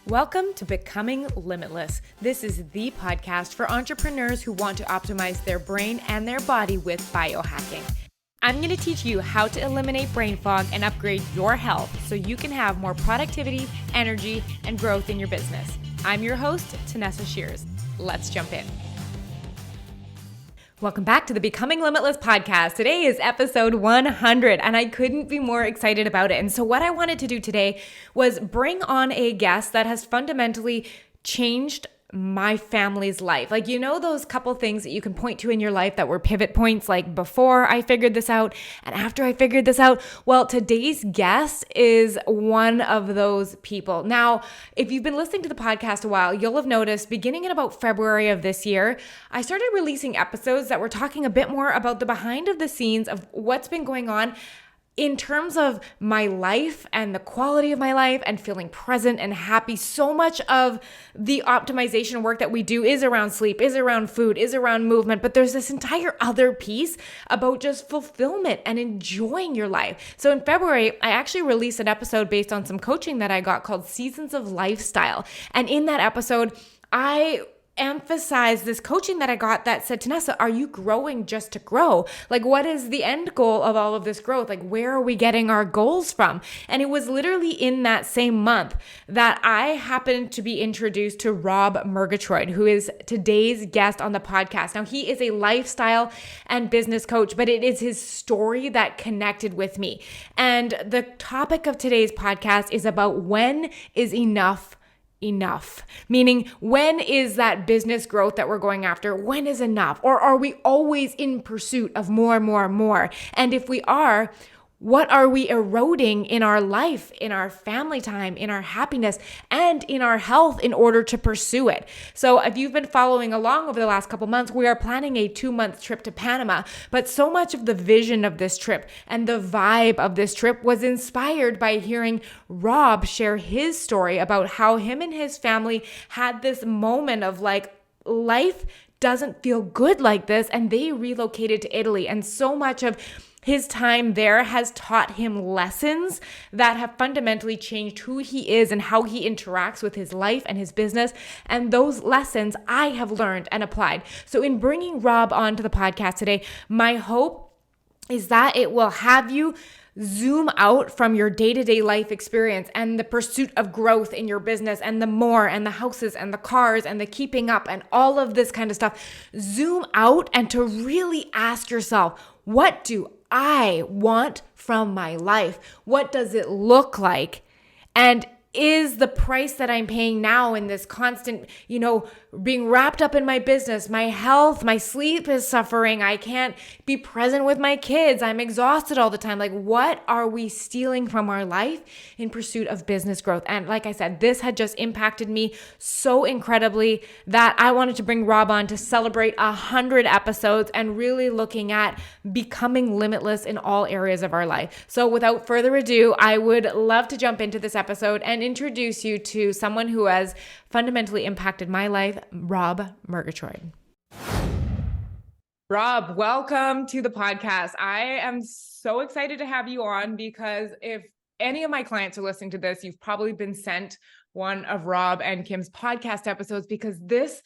Welcome to Becoming Limitless. This is the podcast for entrepreneurs who want to optimize their brain and their body with biohacking. I'm going to teach you how to eliminate brain fog and upgrade your health so you can have more productivity, energy, and growth in your business. I'm your host, Tanessa Shears. Let's jump in. Welcome back to the Becoming Limitless podcast. Today is episode 100, and I couldn't be more excited about it. And so what I wanted to do today was bring on a guest that has fundamentally changed my family's life. Like, you know, those couple things that you can point to in your life that were pivot points, like before I figured this out and after I figured this out. Well, today's guest is one of those people. Now, if you've been listening to the podcast a while, you'll have noticed beginning in about February of this year, I started releasing episodes that were talking a bit more about the behind of the scenes of what's been going on in terms of my life and the quality of my life and feeling present and happy. So much of the optimization work that we do is around sleep, is around food, is around movement, but there's this entire other piece about just fulfillment and enjoying your life. So in February, I actually released an episode based on some coaching that I got called Seasons of Lifestyle. And in that episode, I emphasize this coaching that I got that said, Tanessa, are you growing just to grow? Like, what is the end goal of all of this growth? Like, where are we getting our goals from? And it was literally in that same month that I happened to be introduced to Rob Murgatroyd, who is today's guest on the podcast. Now, he is a lifestyle and business coach, but it is his story that connected with me. And the topic of today's podcast is about when is enough. Meaning, when is that business growth that we're going after? When is enough? Or are we always in pursuit of more? And if we are, what are we eroding in our life, in our family time, in our happiness, and in our health in order to pursue it? So if you've been following along over the last couple months, we are planning a 2-month trip to Panama, but so much of the vision of this trip and the vibe of this trip was inspired by hearing Rob share his story about how him and his family had this moment of like, life doesn't feel good like this, and they relocated to Italy. And so much of his time there has taught him lessons that have fundamentally changed who he is and how he interacts with his life and his business. And those lessons I have learned and applied. So in bringing Rob onto the podcast today, my hope is that it will have you zoom out from your day-to-day life experience and the pursuit of growth in your business and the more and the houses and the cars and the keeping up and all of this kind of stuff. Zoom out and to really ask yourself, what do I want from my life? What does it look like? And is the price that I'm paying now in this constant, being wrapped up in my business, my health, my sleep is suffering. I can't be present with my kids. I'm exhausted all the time. Like, what are we stealing from our life in pursuit of business growth? And like I said, this had just impacted me so incredibly that I wanted to bring Rob on to celebrate 100 episodes and really looking at becoming limitless in all areas of our life. So without further ado, I would love to jump into this episode and introduce you to someone who has fundamentally impacted my life, Rob Murgatroyd. Rob, welcome to the podcast. I am so excited to have you on because if any of my clients are listening to this, you've probably been sent one of Rob and Kim's podcast episodes because this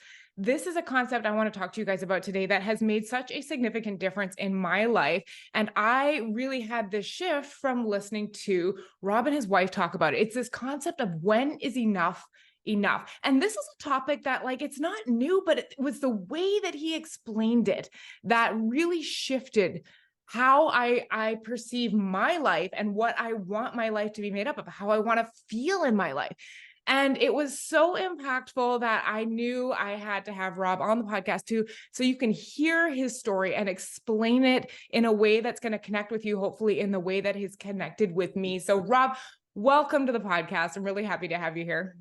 is a concept I want to talk to you guys about today that has made such a significant difference in my life. And I really had this shift from listening to Rob and his wife talk about it. It's this concept of when is enough. And this is a topic that it's not new, but it was the way that he explained it that really shifted how I perceive my life and what I want my life to be made up of, how I want to feel in my life. And it was so impactful that I knew I had to have Rob on the podcast too, so you can hear his story and explain it in a way that's going to connect with you, hopefully in the way that he's connected with me. So Rob, welcome to the podcast. I'm really happy to have you here.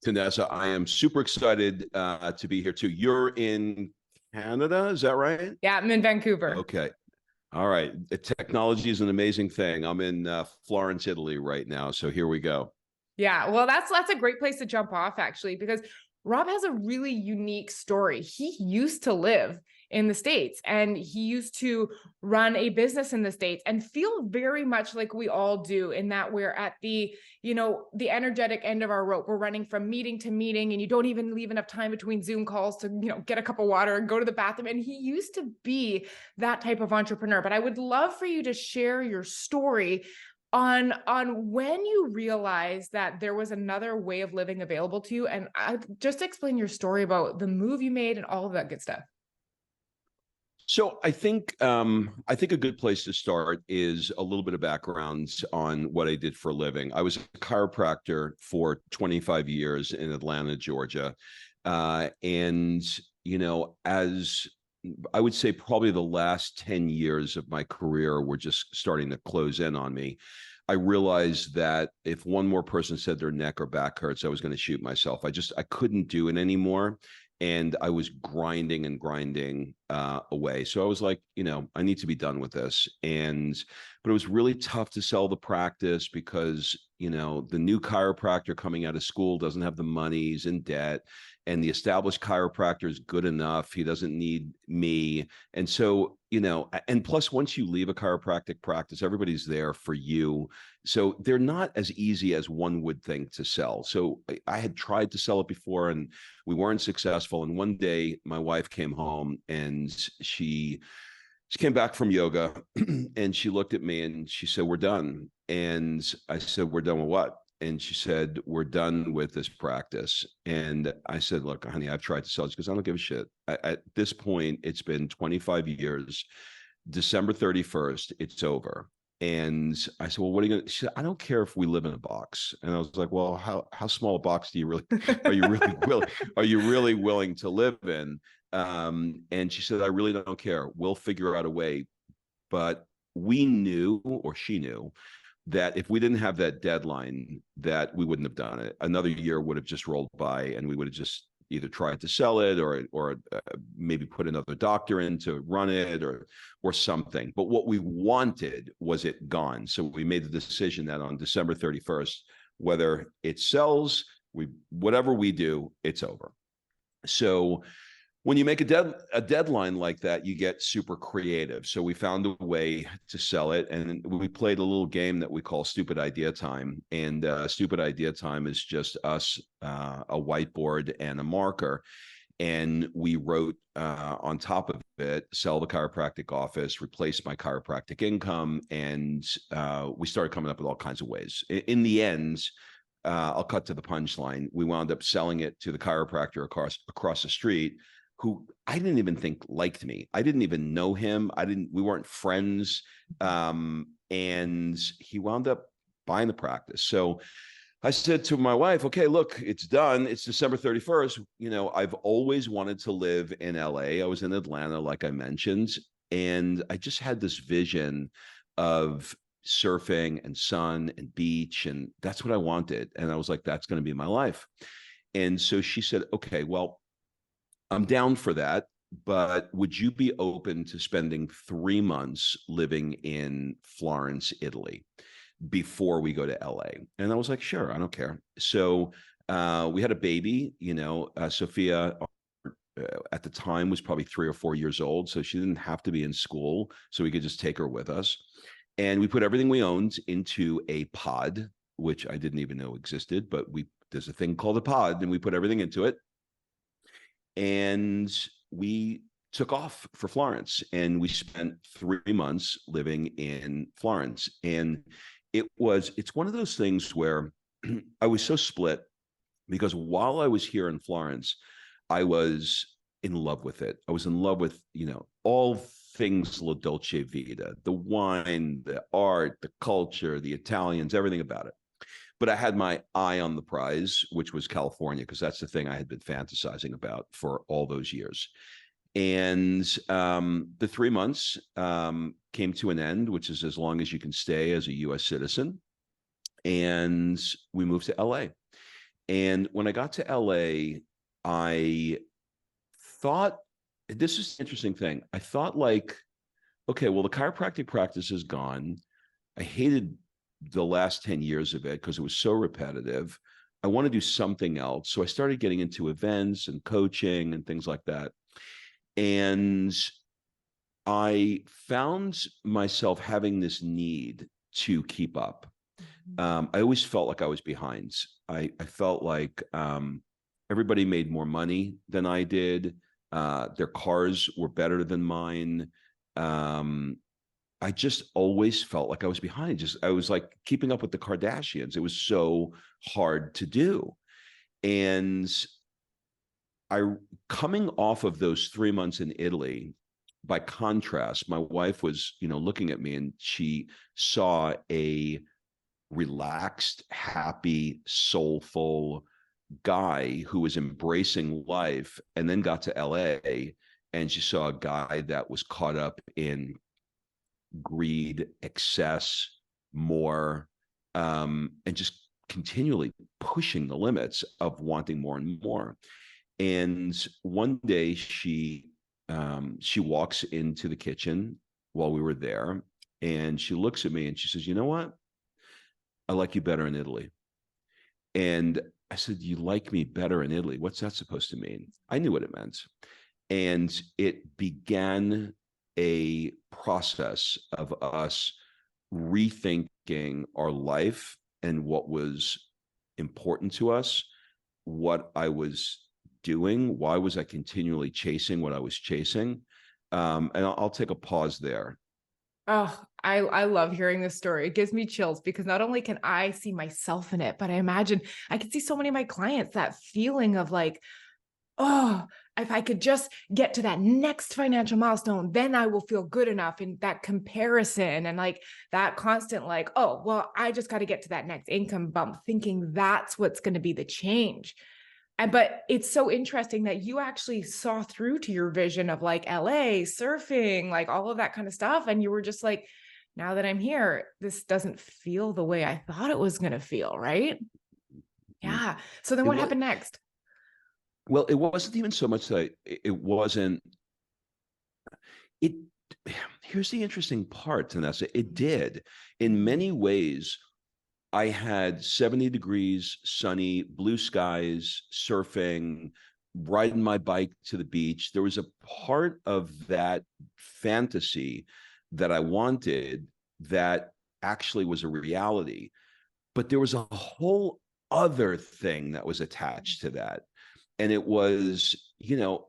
Tanessa, I am super excited to be here too. You're in Canada, is that right? Yeah, I'm in Vancouver. Okay. All right. Technology is an amazing thing. I'm in Florence, Italy right now. So here we go. Yeah, well, that's a great place to jump off actually, because Rob has a really unique story. He used to live in the States. And he used to run a business in the States and feel very much like we all do, in that we're at the, the energetic end of our rope. We're running from meeting to meeting, and you don't even leave enough time between Zoom calls to, get a cup of water and go to the bathroom. And he used to be that type of entrepreneur. But I would love for you to share your story on when you realized that there was another way of living available to you, and just explain your story about the move you made and all of that good stuff. So I think a good place to start is a little bit of background on what I did for a living. I was a chiropractor for 25 years in Atlanta, Georgia, and as I would say, probably the last 10 years of my career were just starting to close in on me. I realized that if one more person said their neck or back hurts, I was going to shoot myself. I couldn't do it anymore. And I was grinding away. So I was like, I need to be done with this. But it was really tough to sell the practice because, the new chiropractor coming out of school doesn't have the money, he's in debt, and the established chiropractor is good enough. He doesn't need me. And so, and plus, once you leave a chiropractic practice, everybody's there for you. So they're not as easy as one would think to sell. So I had tried to sell it before and we weren't successful. And one day my wife came home and she came back from yoga and she looked at me and she said, "We're done." And I said, "We're done with what?" And she said, "We're done with this practice." And I said, "Look, honey, I've tried to sell it." She goes, "I don't give a shit. At this point, it's been 25 years. December 31st, it's over." And I said, "Well, what are you going to?" She said, "I don't care if we live in a box." And I was like, "Well, how small a box are you really willing to live in?" And she said, "I really don't care. We'll figure out a way." But we knew, or she knew, that if we didn't have that deadline, that we wouldn't have done it. Another year would have just rolled by and we would have just either tried to sell it or maybe put another doctor in to run it or something. But what we wanted was it gone. So we made the decision that on December 31st, whether it sells, whatever we do, it's over. So when you make a deadline like that, you get super creative. So we found a way to sell it, and we played a little game that we call Stupid Idea Time. And Stupid Idea Time is just us, a whiteboard and a marker. And we wrote on top of it, "Sell the chiropractic office, replace my chiropractic income." And we started coming up with all kinds of ways. In the end, I'll cut to the punchline. We wound up selling it to the chiropractor across the street, who I didn't even think liked me. I didn't even know him. We weren't friends. And he wound up buying the practice. So I said to my wife, "Okay, look, it's done. It's December 31st. I've always wanted to live in LA. I was in Atlanta, like I mentioned. And I just had this vision of surfing and sun and beach. And that's what I wanted. And I was like, that's going to be my life." And so she said, "Okay, well, I'm down for that, but would you be open to spending 3 months living in Florence, Italy, before we go to LA?" And I was like, "Sure, I don't care." So we had a baby, Sophia at the time was probably 3 or 4 years old. So she didn't have to be in school. So we could just take her with us. And we put everything we owned into a pod, which I didn't even know existed, but there's a thing called a pod, and we put everything into it. And we took off for Florence, and we spent 3 months living in Florence. And it's one of those things where I was so split, because while I was here in Florence, I was in love with it. I was in love with, all things La Dolce Vita, the wine, the art, the culture, the Italians, everything about it. But I had my eye on the prize, which was California, because that's the thing I had been fantasizing about for all those years. And the 3 months came to an end, which is as long as you can stay as a U.S. citizen. And we moved to LA. And when I got to LA, I thought, this is the interesting thing. I thought, like, okay, well, the chiropractic practice is gone. I hated the last 10 years of it because it was so repetitive. I want to do something else. So I started getting into events and coaching and things like that. And I found myself having this need to keep up. I always felt like I was behind. I felt like everybody made more money than I did. Their cars were better than mine. I just always felt like I was behind. I was like keeping up with the Kardashians. It was so hard to do. And I, coming off of those 3 months in Italy, by contrast, my wife was, looking at me and she saw a relaxed, happy, soulful guy who was embracing life, and then got to LA and she saw a guy that was caught up in greed, excess, more, and just continually pushing the limits of wanting more and more. And one day she walks into the kitchen while we were there, and she looks at me and she says, "You know what? I like you better in Italy." And I said, "You like me better in Italy? What's that supposed to mean?" I knew what it meant. And it began a process of us rethinking our life and what was important to us, what I was doing, why was I continually chasing what I was chasing. And I'll take a pause there. Oh, I love hearing this story. It gives me chills because not only can I see myself in it, but I imagine I can see so many of my clients, that feeling of like, oh, if I could just get to that next financial milestone, then I will feel good enough. In that comparison and like that constant, like, oh, well, I just got to get to that next income bump, thinking that's what's going to be the change. But it's so interesting that you actually saw through to your vision of like LA, surfing, like all of that kind of stuff. And you were just like, now that I'm here, this doesn't feel the way I thought it was going to feel, right? Yeah. So then what happened next? Well, it wasn't even so much that it wasn't, it, here's the interesting part, Tanessa. It did. In many ways, I had 70 degrees, sunny, blue skies, surfing, riding my bike to the beach. There was a part of that fantasy that I wanted that actually was a reality. But there was a whole other thing that was attached to that. And it was,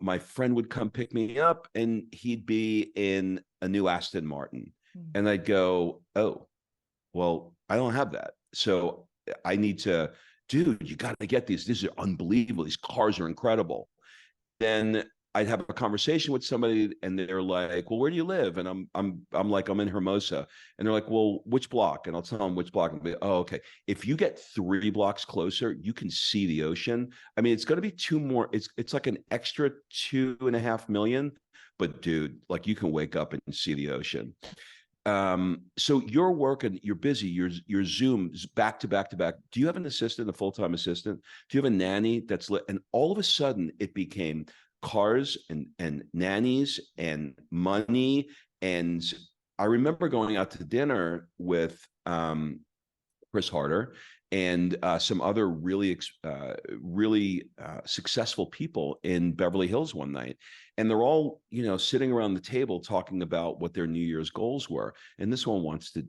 my friend would come pick me up and he'd be in a new Aston Martin. And I'd go, "Oh, well, I don't have that. So I need to, dude, you got to get these. These are unbelievable. These cars are incredible." Then I'd have a conversation with somebody and they're like, "Well, where do you live?" And I'm like, "I'm in Hermosa." And they're like, "Well, which block?" And I'll tell them which block. And be, "Oh, okay. If you get 3 blocks closer, you can see the ocean." I mean, it's going to be two more. It's like an extra 2.5 million. But dude, like you can wake up and see the ocean. So you're working, you're busy, you're Zooms back to back to back. Do you have an assistant, a full-time assistant? Do you have a nanny that's and all of a sudden it became cars and nannies and money. And I remember going out to dinner with Chris Harder and some other really successful people in Beverly Hills one night. And they're all, sitting around the table talking about what their New Year's goals were. And this one wants to,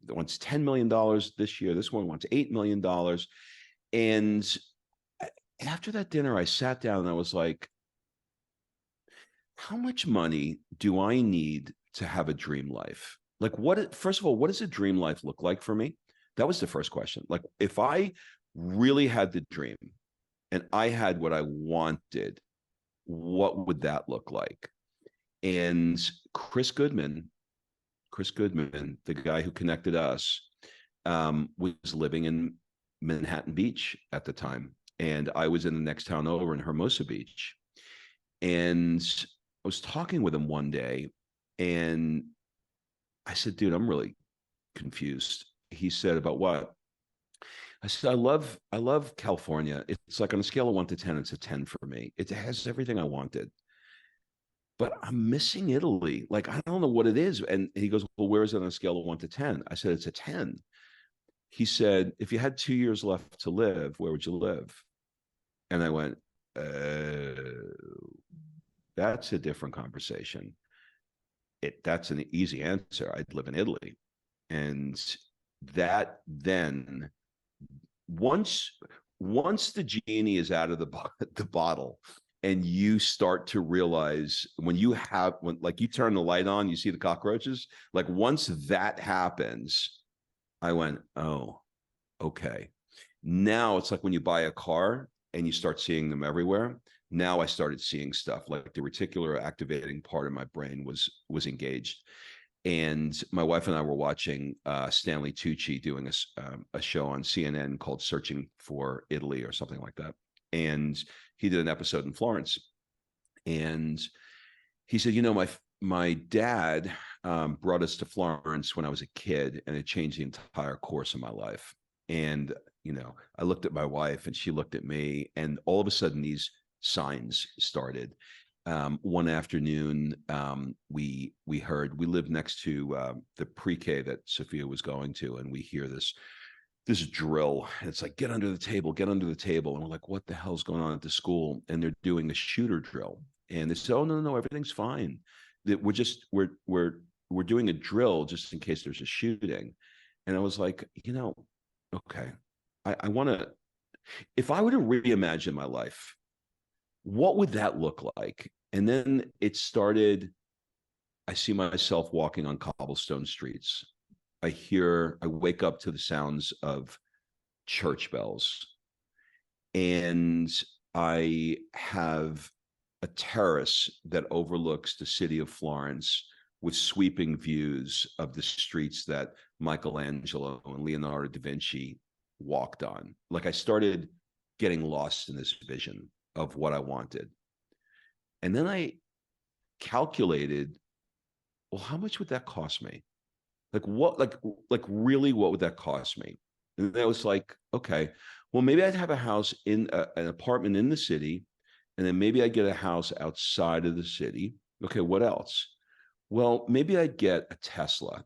wants $10 million this year. This one wants $8 million. And after that dinner, I sat down and I was like, how much money do I need to have a dream life? Like, first of all, what does a dream life look like for me? That was the first question. Like, if I really had the dream and I had what I wanted, what would that look like? And Chris Goodman, the guy who connected us, was living in Manhattan Beach at the time. And I was in the next town over in Hermosa Beach. And I was talking with him one day and I said, "Dude, I'm really confused." He said, "About what?" I said, I love California. It's like on a scale of 1 to 10, it's a 10 for me. It has everything I wanted, but I'm missing Italy. Like, I don't know what it is." And he goes, "Well, where is it on a scale of 1 to 10? I said, "It's a 10. He said, "If you had 2 years left to live, where would you live?" And I went, that's a different conversation. That's an easy answer. I'd live in Italy. And that then once the genie is out of the bottle, and you start to realize when like you turn the light on, you see the cockroaches. Like once that happens, I went, oh, okay. Now it's like when you buy a car and you start seeing them everywhere. Now I started seeing stuff like the reticular activating part of my brain was engaged. And my wife and I were watching Stanley Tucci doing a show on CNN called Searching for Italy or something like that. And he did an episode in Florence. And he said, my dad brought us to Florence when I was a kid, and it changed the entire course of my life. And, I looked at my wife and she looked at me, and all of a sudden these signs started. One afternoon, we lived next to the pre-K that Sophia was going to, and we hear this drill. It's like, get under the table. And we're like, what the hell's going on at the school? And they're doing a shooter drill. And they say, oh, no, everything's fine. That we're doing a drill just in case there's a shooting. And I was like, okay, I want to, if I were to reimagine my life, what would that look like? And then it started, I see myself walking on cobblestone streets. I wake up to the sounds of church bells. And I have a terrace that overlooks the city of Florence with sweeping views of the streets that Michelangelo and Leonardo da Vinci walked on. Like I started getting lost in this vision of what I wanted. And then I calculated, well, how much would that cost me? Really, what would that cost me? And I was like, okay, well, maybe I'd have a house in an apartment in the city, and then maybe I'd get a house outside of the city. Okay, what else? Well, maybe I'd get a Tesla.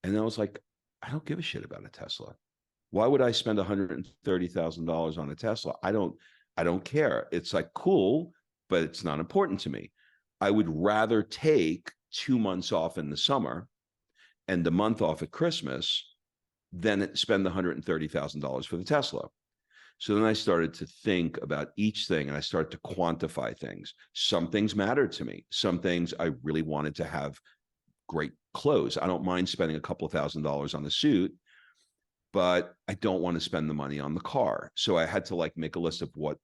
And I was like, I don't give a shit about a Tesla. Why would I spend $130,000 on a Tesla? I don't care. It's like cool, but it's not important to me. I would rather take 2 months off in the summer and a month off at Christmas than spend $130,000 for the Tesla. So then I started to think about each thing, and I started to quantify things. Some things mattered to me. Some things I really wanted to have great clothes. I don't mind spending a couple of $1,000s on a suit, but I don't want to spend the money on the car. So I had to make a list of what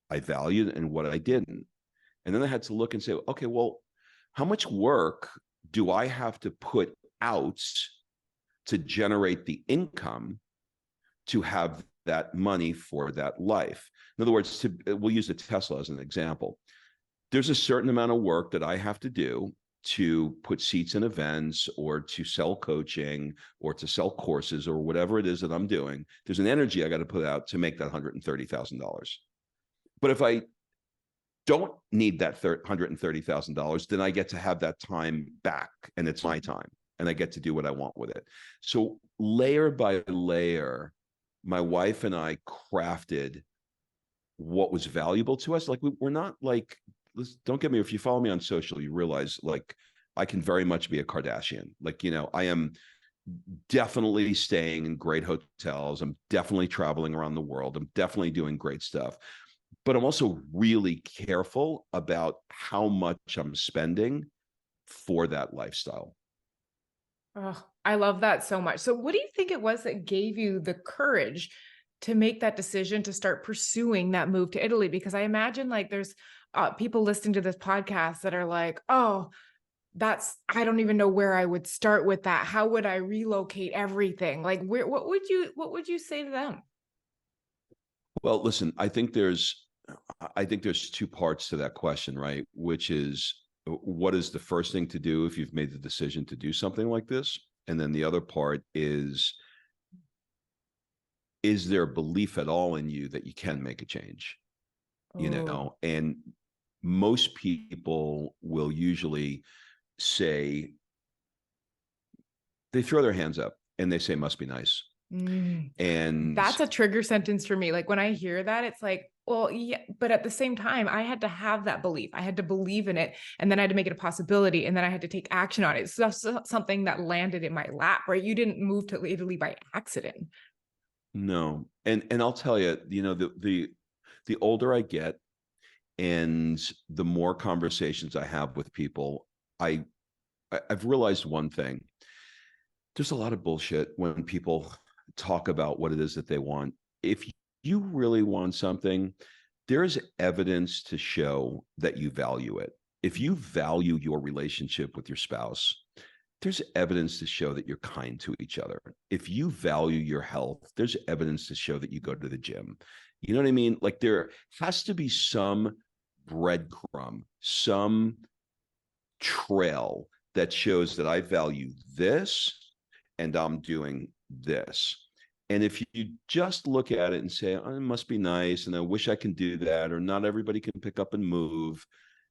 I valued and what I didn't. And then I had to look and say, okay, well, how much work do I have to put out to generate the income to have that money for that life? In other words, we'll use the Tesla as an example. There's a certain amount of work that I have to do to put seats in events or to sell coaching or to sell courses or whatever it is that I'm doing. There's an energy I got to put out to make that $130,000. But if I don't need that $130,000, then I get to have that time back, and it's my time, and I get to do what I want with it. So layer by layer, my wife and I crafted what was valuable to us. We're not don't get me, if you follow me on social, you realize I can very much be a Kardashian. I am definitely staying in great hotels. I'm definitely traveling around the world. I'm definitely doing great stuff. But I'm also really careful about how much I'm spending for that lifestyle. Oh, I love that so much. So what do you think it was that gave you the courage to make that decision to start pursuing that move to Italy? Because I imagine there's people listening to this podcast that are like, oh, I don't even know where I would start with that. How would I relocate everything? What would you say to them? Well, listen, I think there's 2 parts to that question, right? Which is, what is the first thing to do if you've made the decision to do something like this? And then the other part is there belief at all in you that you can make a change? And most people will usually say, they throw their hands up and they say, must be nice. And that's a trigger sentence for me. When I hear that, it's like, Well, yeah, but at the same time, I had to have that belief. I had to believe in it, and then I had to make it a possibility, and then I had to take action on it. So that's something that landed in my lap, right? You didn't move to Italy by accident. No. And I'll tell you, the older I get and the more conversations I have with people, I I've realized one thing. There's a lot of bullshit when people talk about what it is that they want. If you really want something, there's evidence to show that you value it. If you value your relationship with your spouse, there's evidence to show that you're kind to each other. If you value your health, there's evidence to show that you go to the gym. You know what I mean? Like there has to be some breadcrumb, some trail that shows that I value this and I'm doing this. And if you just look at it and say, oh, it must be nice, and I wish I can do that, or not everybody can pick up and move,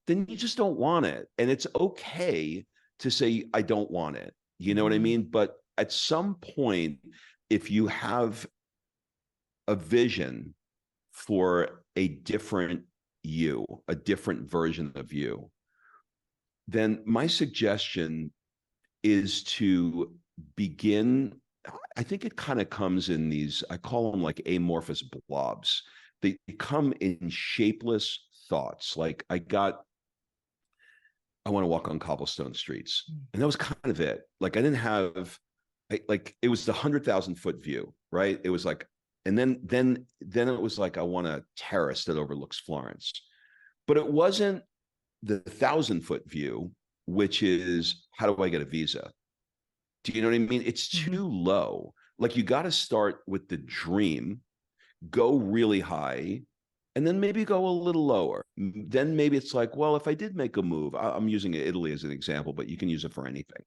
then you just don't want it. And it's okay to say, I don't want it. You know what I mean? But at some point, if you have a vision for a different you, a different version of you, then my suggestion is to begin. I think it kind of comes in these, I call them like amorphous blobs. They come in shapeless thoughts. Like I want to walk on cobblestone streets. And that was kind of it. Like I didn't have, like it was the 100,000-foot view, right? It was like, and then it was like, I want a terrace that overlooks Florence. But it wasn't the 1,000-foot view, which is, how do I get a visa? Do you know what I mean? It's too low. Like you got to start with the dream, go really high, and then maybe go a little lower. Then maybe it's like, well, if I did make a move, I'm using Italy as an example, but you can use it for anything,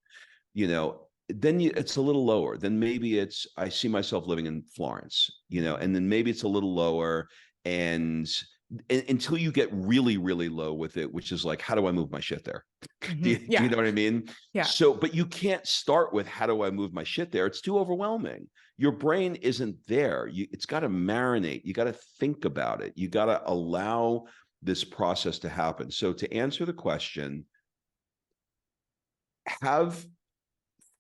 you know, then it's a little lower. Then maybe it's, I see myself living in Florence, you know, and then maybe it's a little lower, and until you get really, really low with it, which is like, how do I move my shit there? Do you know what I mean? Yeah. So, but you can't start with, how do I move my shit there? It's too overwhelming. Your brain isn't there. It's got to marinate. You got to think about it. You got to allow this process to happen. So to answer the question, have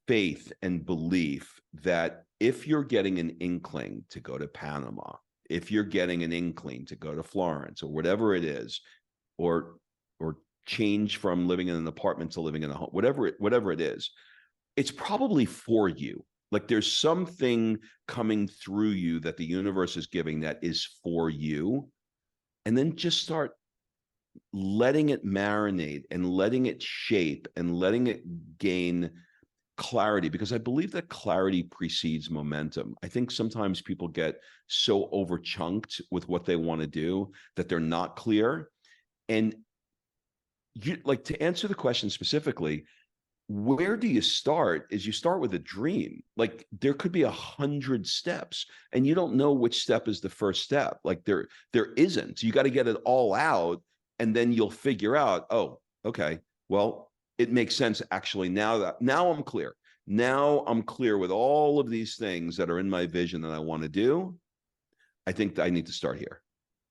faith and belief that if you're getting an inkling to go to Panama, if you're getting an inkling to go to Florence or whatever it is, or change from living in an apartment to living in a home, whatever it is, it's probably for you. Like there's something coming through you that the universe is giving that is for you. And then just start letting it marinate and letting it shape and letting it gain clarity, because I believe that clarity precedes momentum. I think sometimes people get so overchunked with what they want to do that they're not clear. And you, like, to answer the question specifically, where do you start? Is you start with a dream. Like there could be 100 steps and you don't know which step is the first step. Like there isn't. You got to get it all out, and then you'll figure out, oh, okay, well, it makes sense actually. Now I'm clear. Now I'm clear with all of these things that are in my vision that I want to do. I think that I need to start here.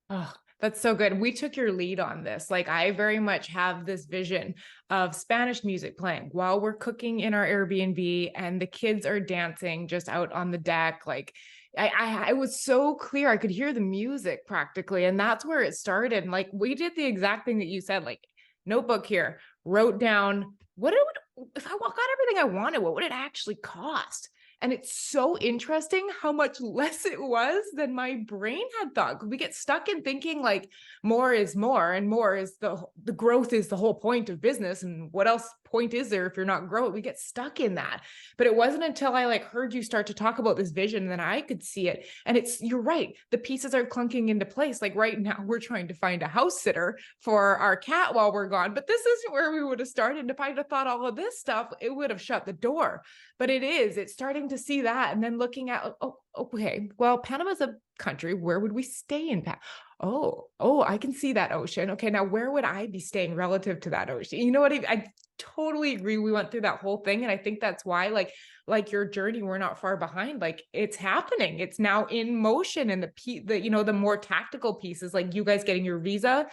Oh, that's so good. We took your lead on this. Like I very much have this vision of Spanish music playing while we're cooking in our Airbnb and the kids are dancing just out on the deck. Like I was so clear. I could hear the music practically. And that's where it started. And like, we did the exact thing that you said, like notebook here, wrote down what it would, if I got everything I wanted, what would it actually cost? And it's so interesting how much less it was than my brain had thought. We get stuck in thinking like more is more, and more is the growth is the whole point of business. And what else point is there if you're not growing? We get stuck in that. But it wasn't until I like heard you start to talk about this vision that I could see it. And you're right. The pieces are clunking into place. Like right now we're trying to find a house sitter for our cat while we're gone, but this isn't where we would have started. And if I'd have thought all of this stuff, it would have shut the door. But it's starting to see that, and then looking at, oh, Okay, well, Panama's a country. Where would we stay in Panama? Oh, I can see that ocean. Okay, now where would I be staying relative to that ocean? You know what? I totally agree. We went through that whole thing, and I think that's why, like your journey, we're not far behind. Like it's happening. It's now in motion, and the more tactical pieces, like you guys getting your visa,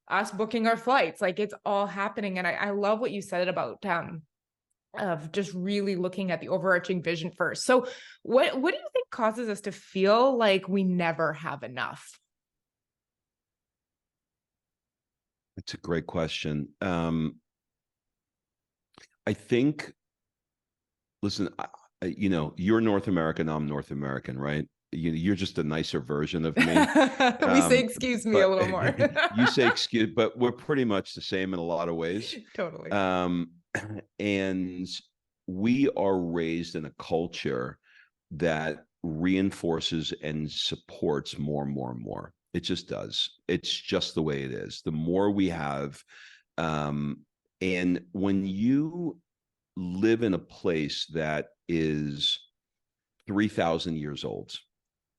us booking our flights, like it's all happening. And I love what you said about of just really looking at the overarching vision first. So what do you think causes us to feel like we never have enough? It's a great question. I think, listen, you're North American, I'm North American, right? You're just a nicer version of me. We say excuse me a But little more. you say excuse, but we're pretty much the same in a lot of ways. Totally. Um, and we are raised in a culture that reinforces and supports more and more and more. It just does. It's just the way it is. The more we have, and when you live in a place that is 3,000 years old,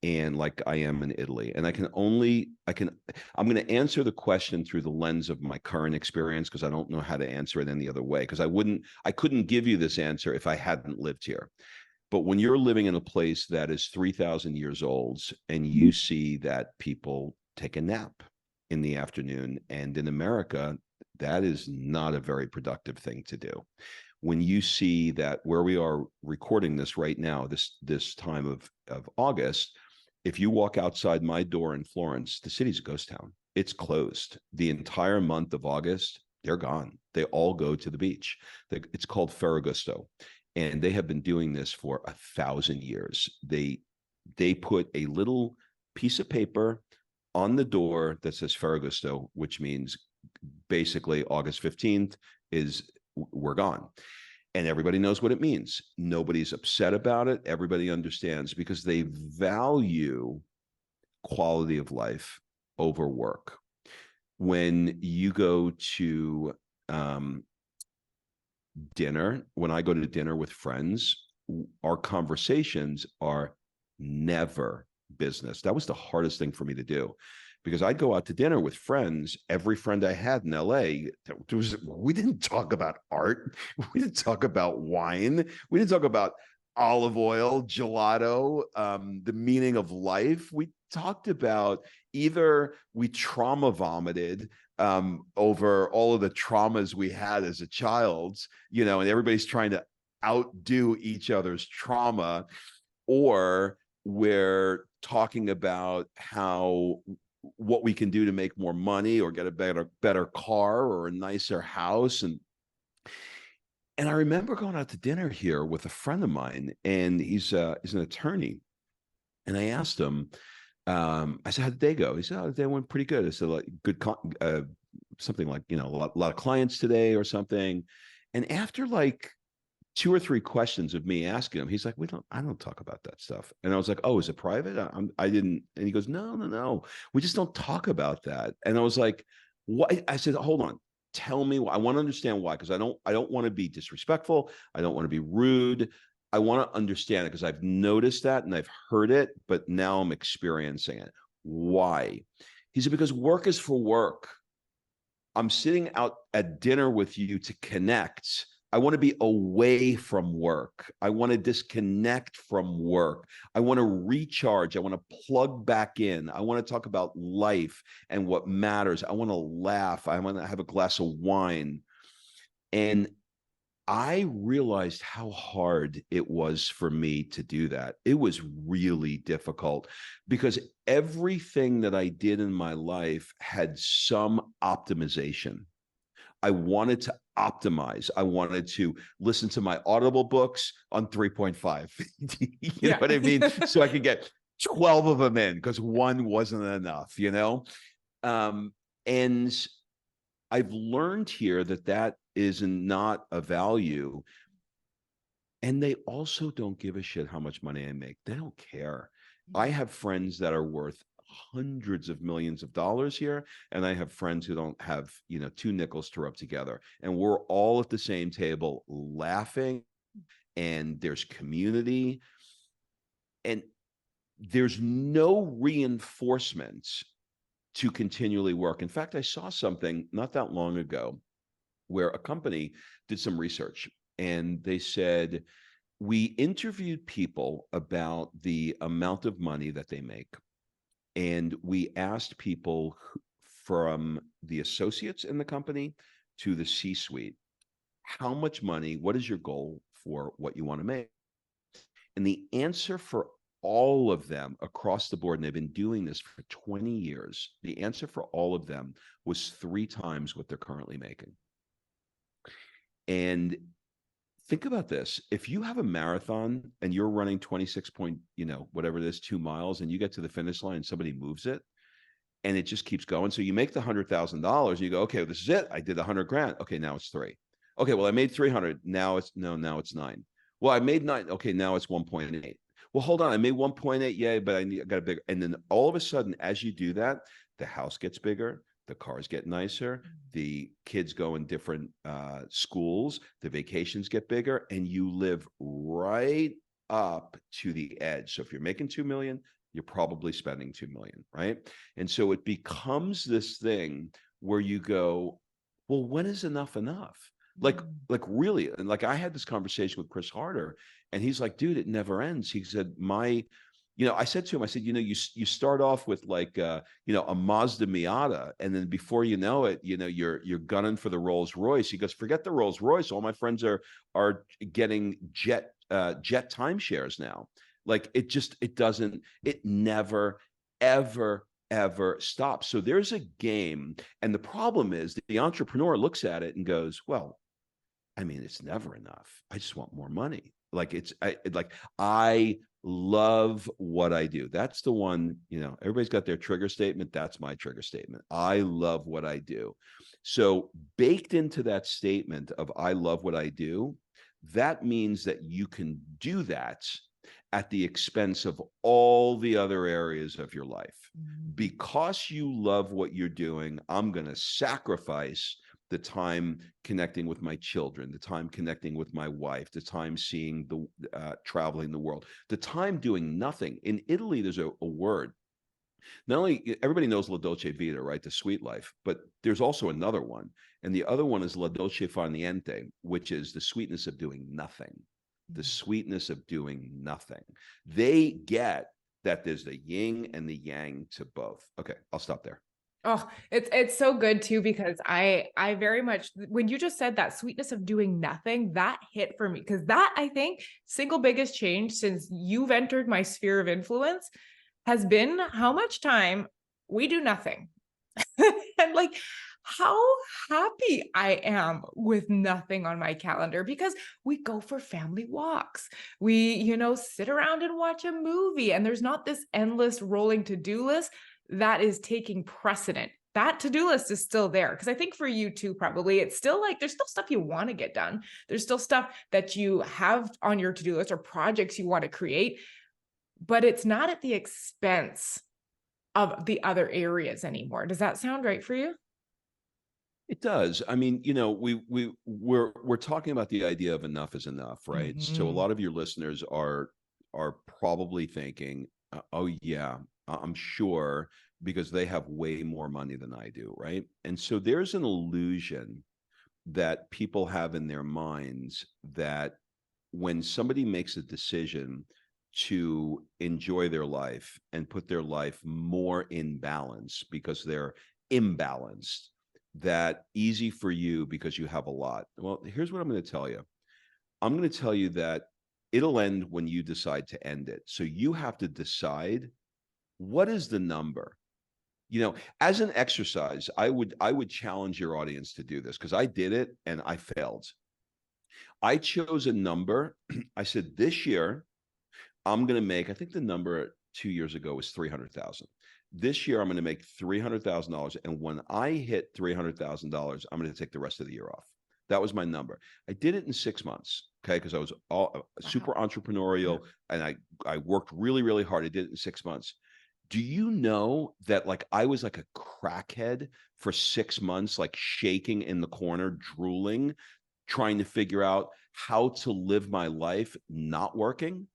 and like I am in Italy, and I'm going to answer the question through the lens of my current experience because I don't know how to answer it any other way, because I couldn't give you this answer if I hadn't lived here. But when you're living in a place that is 3,000 years old and you see that people take a nap in the afternoon, and in America, that is not a very productive thing to do. When you see that where we are recording this right now, this time of August, if you walk outside my door in Florence, the city's a ghost town. It's closed. The entire month of August, they're gone. They all go to the beach. It's called Ferragosto, and they have been doing this for 1,000 years. They put a little piece of paper on the door that says Ferragosto, which means basically August 15th is we're gone. And everybody knows what it means. Nobody's upset about it. Everybody understands because they value quality of life over work. When you go to dinner, when I go to dinner with friends, our conversations are never business. That was the hardest thing for me to do, because I'd go out to dinner with friends. Every friend I had in LA, we didn't talk about art. We didn't talk about wine. We didn't talk about olive oil, gelato, the meaning of life. We talked about either we trauma vomited over all of the traumas we had as a child, and everybody's trying to outdo each other's trauma, or we're talking about what we can do to make more money or get a better car or a nicer house. And I remember going out to dinner here with a friend of mine, and he's an attorney. And I asked him, I said, how'd the day go? He said, oh, the day went pretty good. I said, like, good, something like, a lot of clients today or something. And after like 2 or 3 questions of me asking him, he's like, I don't talk about that stuff. And I was like, oh, is it private? I didn't. And he goes, no. We just don't talk about that. And I was like, what? I said, hold on. Tell me why. I want to understand why, because I don't want to be disrespectful. I don't want to be rude. I want to understand it because I've noticed that and I've heard it, but now I'm experiencing it. Why? He said, because work is for work. I'm sitting out at dinner with you to connect. I want to be away from work. I want to disconnect from work. I want to recharge. I want to plug back in. I want to talk about life and what matters. I want to laugh. I want to have a glass of wine. And I realized how hard it was for me to do that. It was really difficult because everything that I did in my life had some optimization. I wanted to optimize. I wanted to listen to my Audible books on 3.5. You know what I mean? So I could get 12 of them in because one wasn't enough, and I've learned here that is not a value. And they also don't give a shit how much money I make. They don't care. I have friends that are worth hundreds of millions of dollars here, and I have friends who don't have 2 nickels to rub together, and we're all at the same table laughing, and there's community. And there's no reinforcement to continually work. In fact, I saw something not that long ago where a company did some research, and they said, we interviewed people about the amount of money that they make. And we asked people from the associates in the company to the C-suite, how much money, what is your goal for what you want to make? And the answer for all of them across the board, and they've been doing this for 20 years, the answer for all of them was 3 times what they're currently making. And think about this. If you have a marathon and you're running 26 point, whatever it is, 2 miles, and you get to the finish line and somebody moves it and it just keeps going. So you make the $100,000 and you go, okay, this is it. I did 100 grand. Okay, now it's 3. Okay, well, I made 300. Now it's 9. Well, I made 9. Okay, now it's 1.8. Well, hold on. I made 1.8. Yay, but I got a bigger. And then all of a sudden, as you do that, the house gets bigger. The cars get nicer, the kids go in different schools, the vacations get bigger, and you live right up to the edge. So if you're making 2 million, you're probably spending 2 million, right? And so it becomes this thing where you go, well, when is enough enough? Like really, and like I had this conversation with Chris Harder, and he's like, dude, it never ends. He said, I said to him, I said, you start off with like, a Mazda Miata, and then before you know it, you're gunning for the Rolls Royce. He goes, forget the Rolls Royce. All my friends are getting jet timeshares now. Like it never, ever stops. So there's a game, and the problem is the entrepreneur looks at it and goes, well, I mean, it's never enough. I just want more money. Like I love what I do. That's the one, everybody's got their trigger statement. That's my trigger statement. I love what I do. So baked into that statement of I love what I do, that means that you can do that at the expense of all the other areas of your life. Because you love what you're doing, I'm going to sacrifice the time connecting with my children, the time connecting with my wife, the time seeing traveling the world, the time doing nothing. In Italy, there's a word. Not only everybody knows La Dolce Vita, right? The sweet life, but there's also another one. And the other one is La Dolce Far Niente, which is the sweetness of doing nothing. The sweetness of doing nothing. They get that there's the yin and the yang to both. Okay, I'll stop there. Oh, it's so good too, because I very much, when you just said that sweetness of doing nothing, that hit for me, because that, I think, single biggest change since you've entered my sphere of influence has been how much time we do nothing. And like how happy I am with nothing on my calendar, because we go for family walks. We, sit around and watch a movie, and there's not this endless rolling to-do list that is taking precedent. That to-do list is still there. Because I think for you too, probably, it's still like, there's still stuff you want to get done. There's still stuff that you have on your to-do list or projects you want to create, but it's not at the expense of the other areas anymore. Does that sound right for you? It does. I mean, we're talking about the idea of enough is enough, right? So a lot of your listeners are probably thinking, oh yeah, I'm sure, because they have way more money than I do, right? And so there's an illusion that people have in their minds that when somebody makes a decision to enjoy their life and put their life more in balance because they're imbalanced, that easy for you because you have a lot. Well, here's what I'm going to tell you. I'm going to tell you that it'll end when you decide to end it. So you have to decide, what is the number? As an exercise, I would challenge your audience to do this, because I did it and I failed. I chose a number. I said, this year I'm going to make, I think the number 2 years ago was 300,000. This year I'm going to make $300,000. And when I hit $300,000, I'm going to take the rest of the year off. That was my number. I did it in 6 months. Okay. Because I was super entrepreneurial, and I worked really, really hard. I did it in 6 months. Do you know that I was like a crackhead for 6 months, like shaking in the corner, drooling, trying to figure out how to live my life, not working?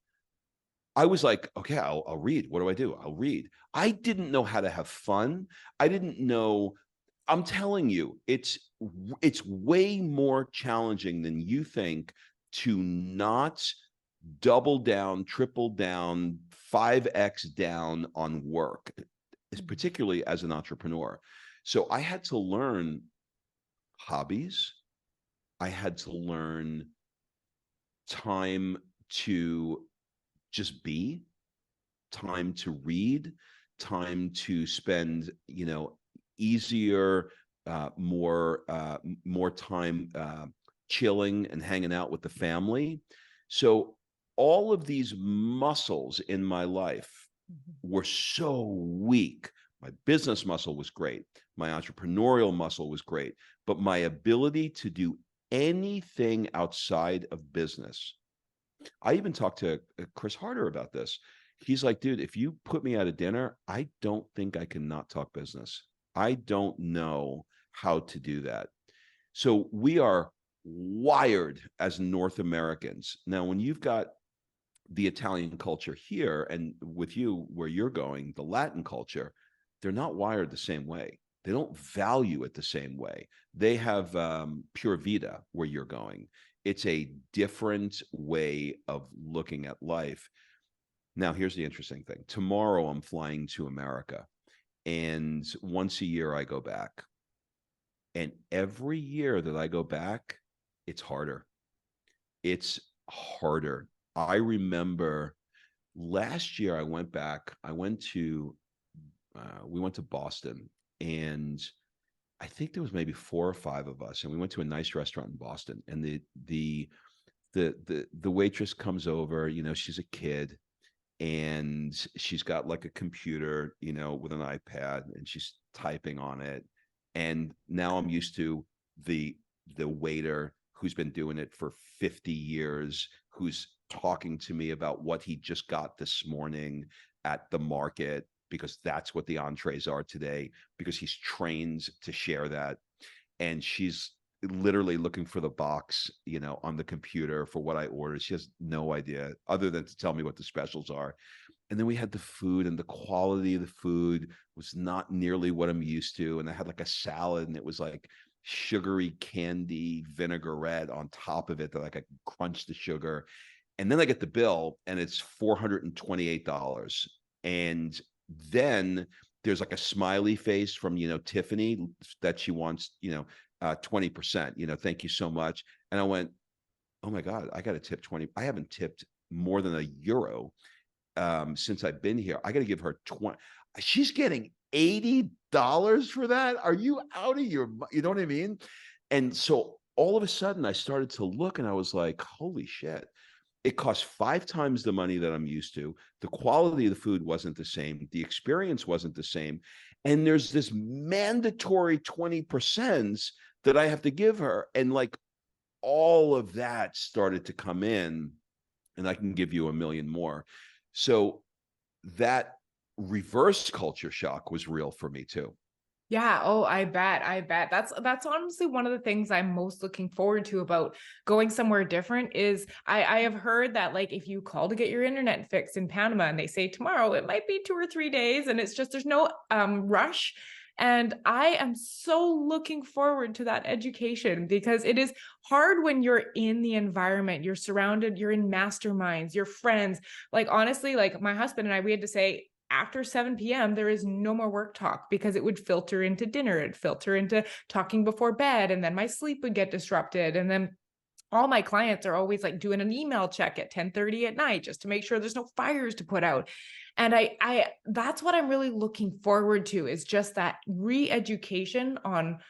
I was like, okay, I'll read. What do I do? I'll read. I didn't know how to have fun. I didn't know. I'm telling you, it's way more challenging than you think to not double down, triple down, 5x down on work, particularly as an entrepreneur. So I had to learn hobbies. I had to learn time to just be, time to read, time to spend, easier, more time chilling and hanging out with the family. So all of these muscles in my life were so weak. My business muscle was great. My entrepreneurial muscle was great. But my ability to do anything outside of business, I even talked to Chris Harder about this. He's like, dude, if you put me at a dinner, I don't think I can not talk business. I don't know how to do that. So we are wired as North Americans. Now, when you've got the Italian culture here, and with you, where you're going, the Latin culture, they're not wired the same way. They don't value it the same way. They have pure vita where you're going. It's a different way of looking at life. Now, here's the interesting thing. Tomorrow, I'm flying to America, and once a year, I go back. And every year that I go back, it's harder. It's harder. I remember last year I went back. We went to Boston, and I think there was maybe 4 or 5 of us, and we went to a nice restaurant in Boston. And the waitress comes over. She's a kid, and she's got like a computer, with an iPad, and she's typing on it. And now I'm used to the waiter who's been doing it for 50 years, who's talking to me about what he just got this morning at the market, because that's what the entrees are today, because he's trained to share that. And she's literally looking for the box, on the computer for what I ordered. She has no idea other than to tell me what the specials are. And then we had the food, and the quality of the food was not nearly what I'm used to. And I had like a salad, and it was like sugary candy vinaigrette on top of it that like I could crunch the sugar. And then I get the bill, and it's $428. And then there's like a smiley face from, Tiffany, that she wants, 20%, thank you so much. And I went, oh my God, I got to tip 20. I haven't tipped more than €1 since I've been here. I got to give her 20. She's getting $80 for that. Are you out of your, you know what I mean? And so all of a sudden I started to look, and I was like, holy shit. It costs 5 times the money that I'm used to. The quality of the food wasn't the same. The experience wasn't the same. And there's this mandatory 20% that I have to give her. And like all of that started to come in, and I can give you a million more. So that reverse culture shock was real for me too. Yeah. Oh, I bet. I bet. That's honestly one of the things I'm most looking forward to about going somewhere different is I have heard that like if you call to get your internet fixed in Panama and they say tomorrow, it might be 2 or 3 days, and it's just there's no rush. And I am so looking forward to that education, because it is hard when you're in the environment, you're surrounded, you're in masterminds, your friends. Like honestly, like my husband and I, we had to say, after 7 p.m., there is no more work talk, because it would filter into dinner, it'd filter into talking before bed, and then my sleep would get disrupted. And then all my clients are always like doing an email check at 10:30 at night just to make sure there's no fires to put out. And I that's what I'm really looking forward to, is just that re-education on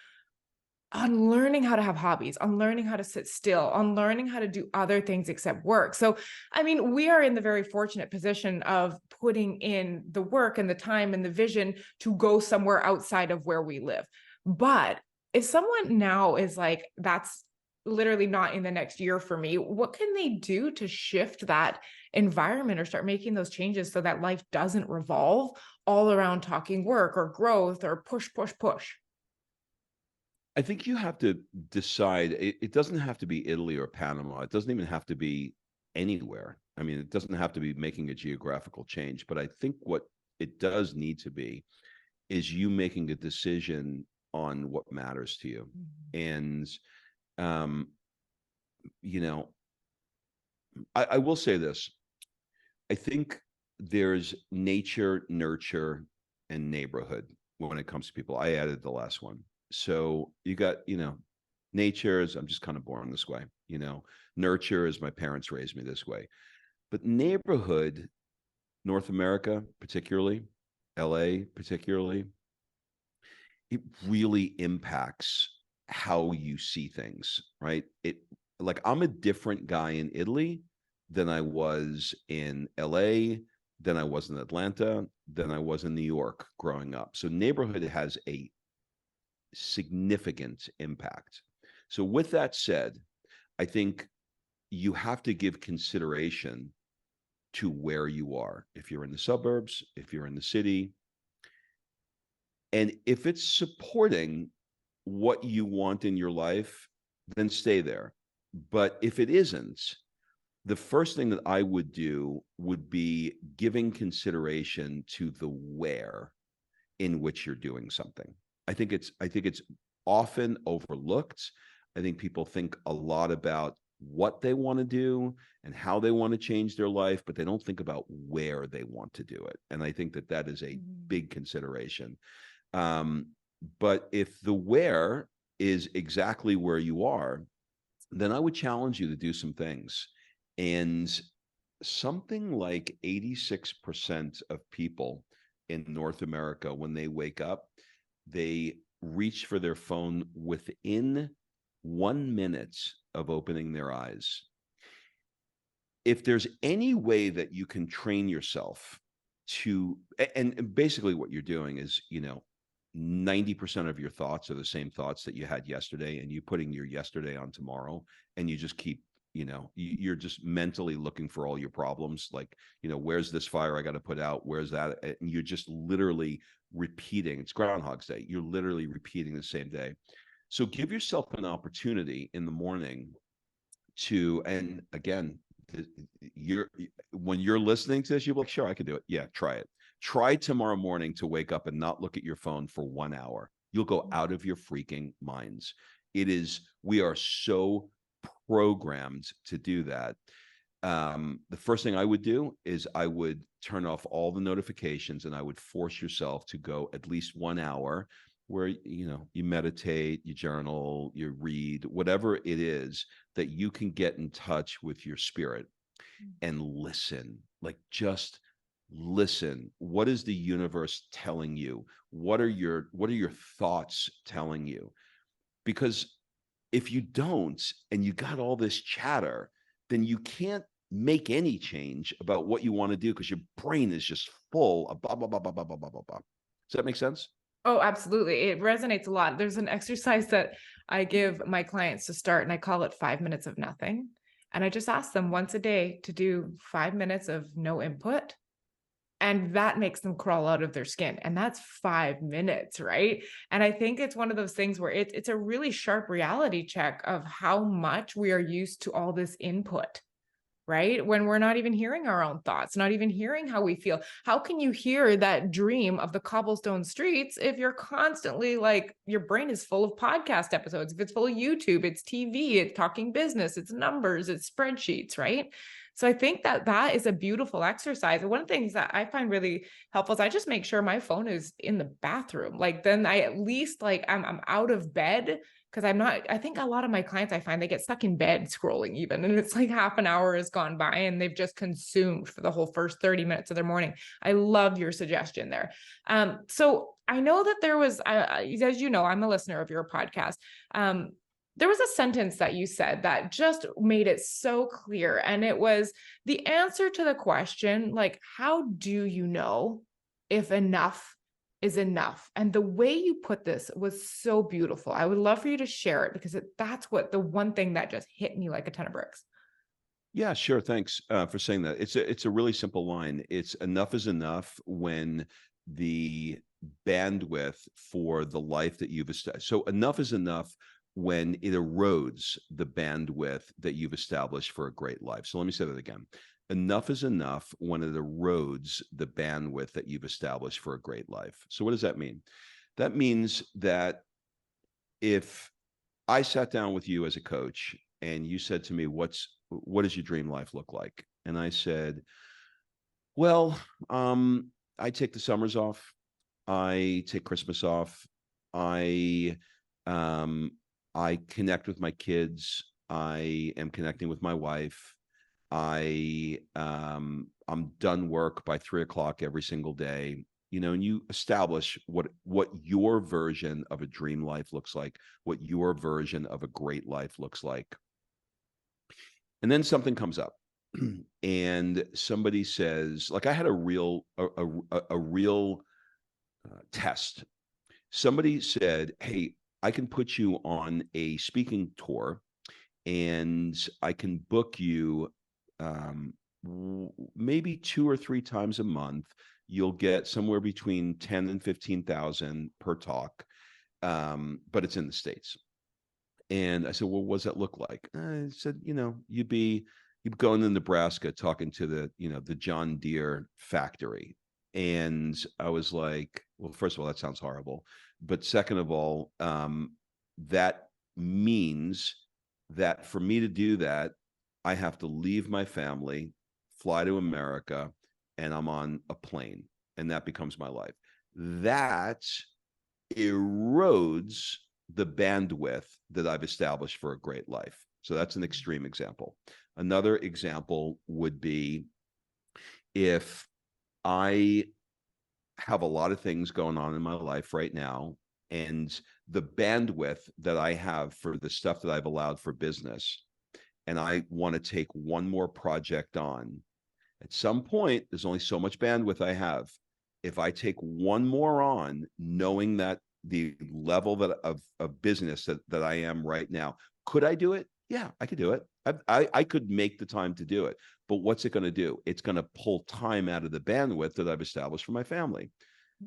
learning how to have hobbies, on learning how to sit still, on learning how to do other things except work. So, I mean, we are in the very fortunate position of putting in the work and the time and the vision to go somewhere outside of where we live. But if someone now is like, that's literally not in the next year for me, what can they do to shift that environment or start making those changes so that life doesn't revolve all around talking work or growth or push, push, push? I think you have to decide. It doesn't have to be Italy or Panama. It doesn't even have to be anywhere. I mean, it doesn't have to be making a geographical change, but I think what it does need to be is you making a decision on what matters to you. And, um, you know, I will say this. I think there's nature, nurture, and neighborhood when it comes to people. I added the last one. So you got, nature is I'm just kind of born this way, nurture is my parents raised me this way. But neighborhood, North America, particularly, LA, particularly, it really impacts how you see things, right? Like I'm a different guy in Italy than I was in LA, than I was in Atlanta, than I was in New York growing up. So neighborhood has a significant impact. So with that said, I think you have to give consideration to where you are. If you're in the suburbs, if you're in the city, and if it's supporting what you want in your life, then stay there. But if it isn't, the first thing that I would do would be giving consideration to the where in which you're doing something. I think it's often overlooked. I think people think a lot about what they want to do and how they want to change their life, but they don't think about where they want to do it. And I think that is a big consideration. But if the where is exactly where you are, then I would challenge you to do some things. And something like 86% of people in North America, when they wake up, they reach for their phone within 1 minute of opening their eyes. If there's any way that you can train yourself to, and basically what you're doing is, 90% of your thoughts are the same thoughts that you had yesterday, and you putting your yesterday on tomorrow, and you just keep, you're just mentally looking for all your problems. Like, where's this fire I got to put out? Where's that? And you're just literally repeating. It's Groundhog's Day. You're literally repeating the same day. So give yourself an opportunity in the morning to, and again, when you're listening to this, you're like, sure, I can do it. Yeah, try it. Try tomorrow morning to wake up and not look at your phone for 1 hour. You'll go out of your freaking minds. We are so programmed to do that. The first thing I would do is I would turn off all the notifications, and I would force yourself to go at least 1 hour where, you meditate, you journal, you read, whatever it is that you can get in touch with your spirit and listen, like just listen. What is the universe telling you? What are your thoughts telling you? Because if you don't, and you got all this chatter, then you can't make any change about what you want to do, because your brain is just full of blah, blah, blah, blah, blah, blah, blah, blah, blah. Does that make sense? Oh, absolutely. It resonates a lot. There's an exercise that I give my clients to start, and I call it 5 minutes of nothing. And I just ask them once a day to do 5 minutes of no input. And that makes them crawl out of their skin. And that's 5 minutes, right? And I think it's one of those things where it's a really sharp reality check of how much we are used to all this input, right? When we're not even hearing our own thoughts, not even hearing how we feel. How can you hear that dream of the cobblestone streets if you're constantly like, your brain is full of podcast episodes? If it's full of YouTube, it's TV, it's talking business, it's numbers, it's spreadsheets, right? So I think that is a beautiful exercise. And one of the things that I find really helpful is I just make sure my phone is in the bathroom. Like, then I at least I'm out of bed, because I think a lot of my clients, I find they get stuck in bed scrolling even, and it's like half an hour has gone by and they've just consumed for the whole first 30 minutes of their morning. I love your suggestion there. So I know that there was, as you know, I'm a listener of your podcast. There was a sentence that you said that just made it so clear. And it was the answer to the question, like, how do you know if enough is enough? And the way you put this was so beautiful. I would love for you to share it, because that's what the one thing that just hit me like a ton of bricks. Yeah, sure. Thanks for saying that. It's a really simple line. It's enough is enough when the bandwidth for the life that you've established. So enough is enough when it erodes the bandwidth that you've established for a great life. So let me say that again. enough is enough when it erodes the bandwidth that you've established for a great life. So what does that mean? That means that if I sat down with you as a coach and you said to me, what does your dream life look like? And I said, well, I take the summers off. I take Christmas off. I um, I connect with my kids. I am connecting with my wife. I'm done work by 3 o'clock every single day. And you establish what your version of a dream life looks like, what your version of a great life looks like. And then something comes up and somebody says, like, I had a real test. Somebody said, hey, I can put you on a speaking tour and I can book you maybe 2 or 3 times a month. You'll get somewhere between 10 and 15,000 per talk, but it's in the States. And I said, well, what does that look like? I said, you'd go into Nebraska talking to the John Deere factory. And I was like, well, first of all, that sounds horrible. But second of all, that means that for me to do that, I have to leave my family, fly to America, and I'm on a plane, and that becomes my life. That erodes the bandwidth that I've established for a great life. So that's an extreme example. Another example would be if I have a lot of things going on in my life right now, and the bandwidth that I have for the stuff that I've allowed for business, and I want to take one more project on. At some point, there's only so much bandwidth I have. If I take one more on, knowing that the level of business that I am right now, could I do it? Yeah, I could do it. I could make the time to do it. But what's it going to do? It's going to pull time out of the bandwidth that I've established for my family.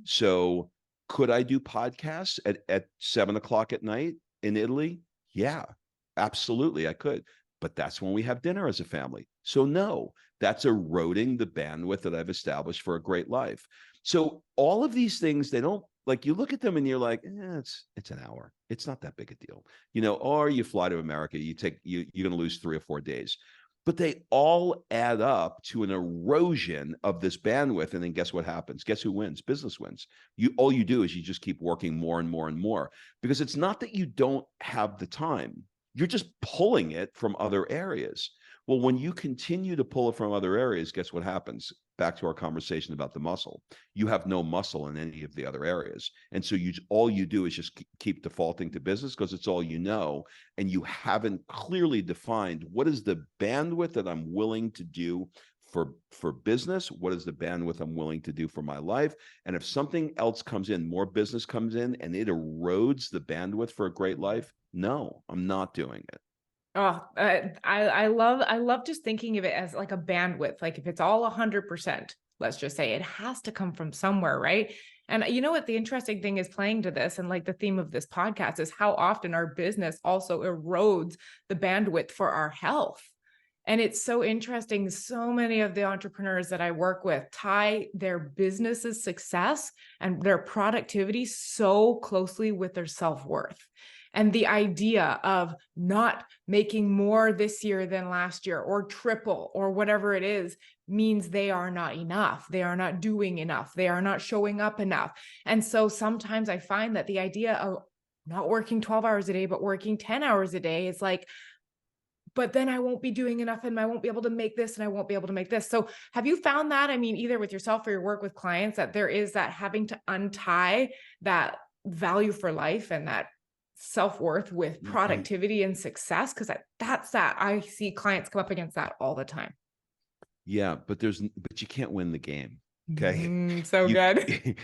So could I do podcasts at 7 o'clock at night in Italy? Yeah, absolutely, I could. But that's when we have dinner as a family. So no, that's eroding the bandwidth that I've established for a great life. So all of these things, they don't, like, you look at them and you're like, it's an hour. It's not that big a deal. Or you fly to America, you're going to lose 3 or 4 days. But they all add up to an erosion of this bandwidth. And then guess what happens? Guess who wins? Business wins. All you do is you just keep working more and more and more, because it's not that you don't have the time. You're just pulling it from other areas. Well, when you continue to pull it from other areas, guess what happens? Back to our conversation about the muscle. You have no muscle in any of the other areas. And so all you do is just keep defaulting to business because it's all you know. And you haven't clearly defined what is the bandwidth that I'm willing to do for business? What is the bandwidth I'm willing to do for my life? And if something else comes in, more business comes in, and it erodes the bandwidth for a great life, no, I'm not doing it. Oh, I love just thinking of it as like a bandwidth. Like if it's all 100%, let's just say, it has to come from somewhere, right? And you know what the interesting thing is, playing to this, and like the theme of this podcast, is how often our business also erodes the bandwidth for our health. And it's so interesting. So many of the entrepreneurs that I work with tie their business's success and their productivity so closely with their self-worth. And the idea of not making more this year than last year, or triple, or whatever it is, means they are not enough. They are not doing enough. They are not showing up enough. And so sometimes I find that the idea of not working 12 hours a day, but working 10 hours a day is like, but then I won't be doing enough, and I won't be able to make this, and I won't be able to make this. So have you found that, I mean, either with yourself or your work with clients, that there is that having to untie that value for life and that self-worth with productivity and success? Because that's that. I see clients come up against that all the time. Yeah, but you can't win the game. Okay. Good.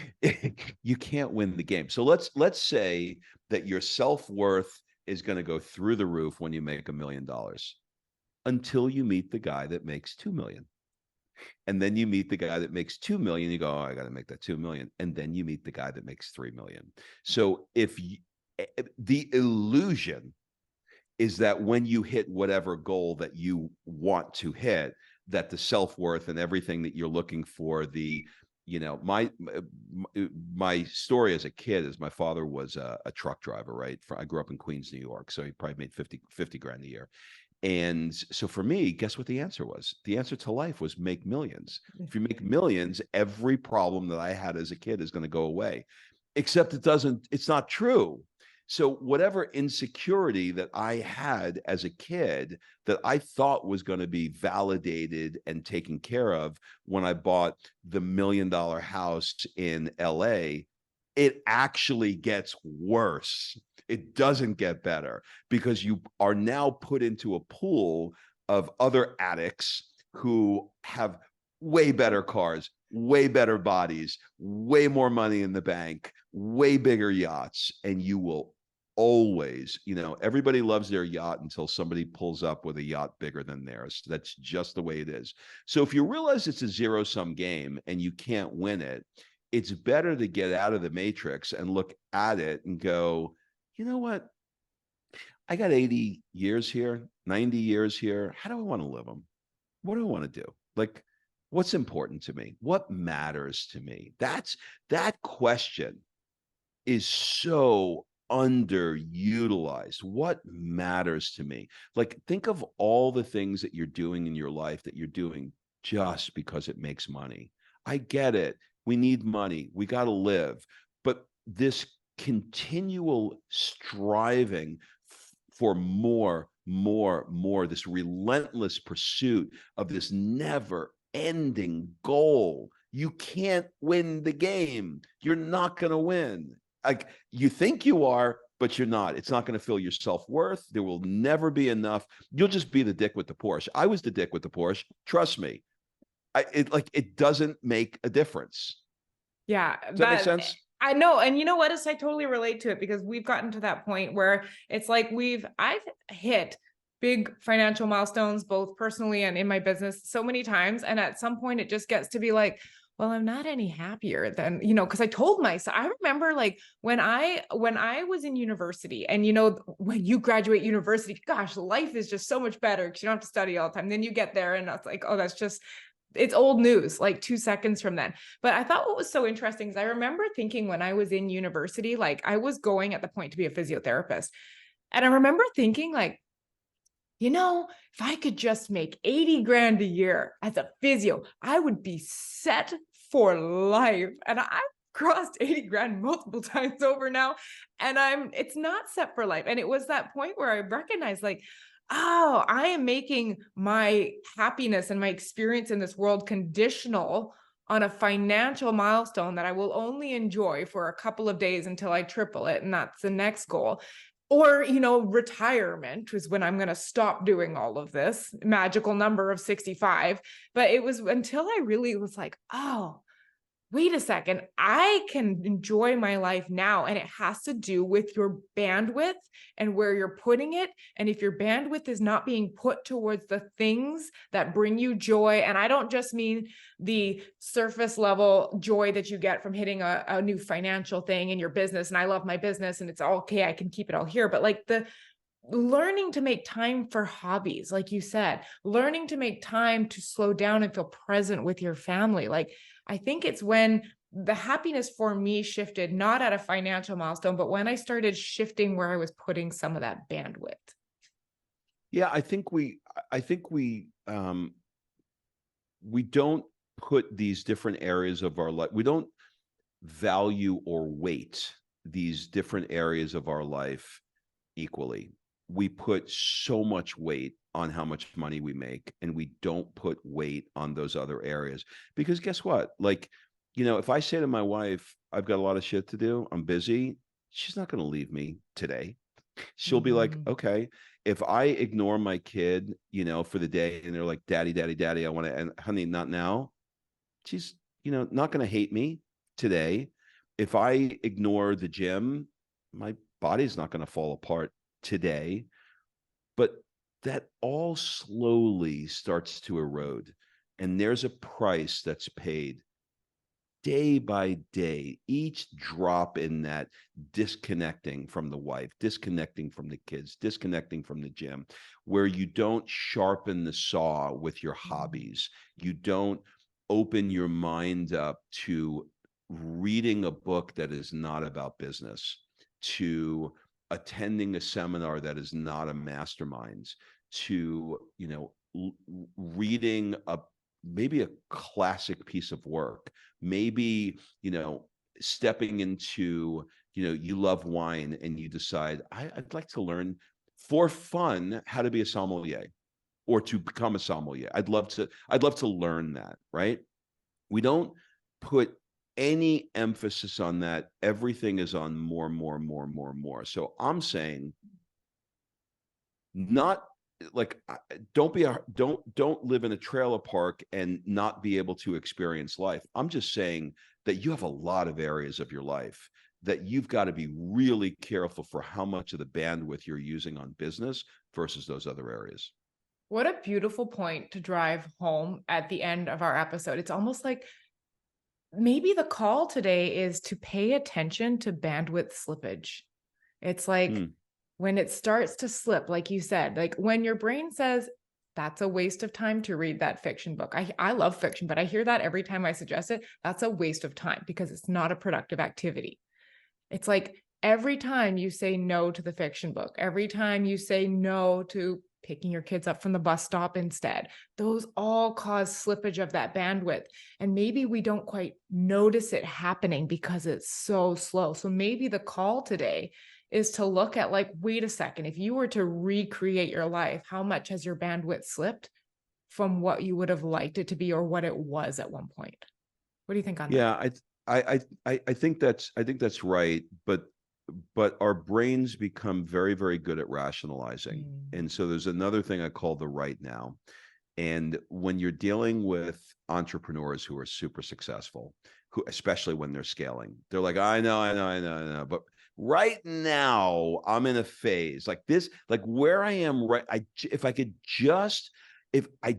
You can't win the game. So let's say that your self-worth is going to go through the roof when you make $1 million, until you meet the guy that makes 2 million. And then you meet the guy that makes 2 million. You go, oh, I got to make that 2 million. And then you meet the guy that makes 3 million. So the illusion is that when you hit whatever goal that you want to hit, that the self-worth and everything that you're looking for, my story as a kid is my father was a truck driver, right? I grew up in Queens, New York. So he probably made 50 grand a year. And so for me, guess what the answer was? The answer to life was make millions. If you make millions, every problem that I had as a kid is going to go away. Except it's not true. So whatever insecurity that I had as a kid that I thought was going to be validated and taken care of when I bought the $1 million house in LA, it actually gets worse. It doesn't get better because you are now put into a pool of other addicts who have way better cars, way better bodies, way more money in the bank, way bigger yachts, and you will always, everybody loves their yacht until somebody pulls up with a yacht bigger than theirs. That's just the way it is. So if you realize it's a zero-sum game and you can't win it, it's better to get out of the matrix and look at it and go, you know what? I got 80 years here, 90 years here. How do I want to live them? What do I want to do? Like, what's important to me? What matters to me? That question is so underutilized. What matters to me? Like, think of all the things that you're doing in your life that you're doing just because it makes money. I get it. We need money. We got to live. But this continual striving for more, this relentless pursuit of this never ending goal. You can't win the game. You're not going to win. Like, you think you are, but you're not. It's not going to fill your self-worth. There will never be enough. You'll just be the dick with the Porsche. I was the dick with the Porsche. Trust me. It doesn't make a difference. Yeah. Does that make sense? I know. And you know what? I totally relate to it because we've gotten to that point where it's like I've hit big financial milestones, both personally and in my business so many times. And at some point it just gets to be like, well, I'm not any happier than, because I told myself, I remember like when I was in university and, when you graduate university, gosh, life is just so much better because you don't have to study all the time. Then you get there and it's like, oh, it's old news, like 2 seconds from then. But I thought what was so interesting is I remember thinking when I was in university, like I was going at the point to be a physiotherapist. And I remember thinking like, if I could just make 80 grand a year as a physio, I would be set for life. And I've crossed 80 grand multiple times over now. And it's not set for life. And it was that point where I recognized like, oh, I am making my happiness and my experience in this world conditional on a financial milestone that I will only enjoy for a couple of days until I triple it. And that's the next goal. Or, retirement is when I'm going to stop doing all of this magical number of 65. But it was until I really was like, oh, wait a second, I can enjoy my life now. And it has to do with your bandwidth and where you're putting it. And if your bandwidth is not being put towards the things that bring you joy, and I don't just mean the surface level joy that you get from hitting a new financial thing in your business. And I love my business and it's all okay, I can keep it all here. But like the learning to make time for hobbies, like you said, learning to make time to slow down and feel present with your family. Like, I think it's when the happiness for me shifted, not at a financial milestone, but when I started shifting where I was putting some of that bandwidth. Yeah, I think we don't put these different areas of our life. We don't value or weight these different areas of our life equally. We put so much weight on how much money we make, and we don't put weight on those other areas. Because guess what? Like, if I say to my wife, I've got a lot of shit to do, I'm busy, she's not going to leave me today. She'll be like, okay. If I ignore my kid, for the day and they're like, daddy, daddy, daddy, I want to, and honey, not now. She's, not going to hate me today. If I ignore the gym, my body's not going to fall apart today. But that all slowly starts to erode. And there's a price that's paid day by day, each drop in that, disconnecting from the wife, disconnecting from the kids, disconnecting from the gym, where you don't sharpen the saw with your hobbies, you don't open your mind up to reading a book that is not about business, to attending a seminar that is not a mastermind, to reading maybe a classic piece of work, maybe stepping into, you love wine and you decide, I'd like to learn for fun how to be a sommelier or to become a sommelier. I'd love to learn that, right? We don't put any emphasis on that. Everything is on more, more, more, more, more. So I'm saying, not like, don't live in a trailer park and not be able to experience life. I'm just saying that you have a lot of areas of your life that you've got to be really careful for how much of the bandwidth you're using on business versus those other areas. What a beautiful point to drive home at the end of our episode. It's almost like maybe the call today is to pay attention to bandwidth slippage. It's like when it starts to slip, like you said, like when your brain says, that's a waste of time to read that fiction book. I love fiction, but I hear that every time I suggest it. That's a waste of time because it's not a productive activity. It's like every time you say no to the fiction book, every time you say no to picking your kids up from the bus stop instead, those all cause slippage of that bandwidth. And maybe we don't quite notice it happening because it's so slow. So maybe the call today is to look at, like, wait a second, if you were to recreate your life, how much has your bandwidth slipped from what you would have liked it to be or what it was at one point? What do you think on that? Yeah, I think that's right, but our brains become very, very good at rationalizing. And so there's another thing I call the right now. And when you're dealing with entrepreneurs who are super successful, who, especially when they're scaling, they're like, I know, but right now I'm in a phase like this, like where I am right. If I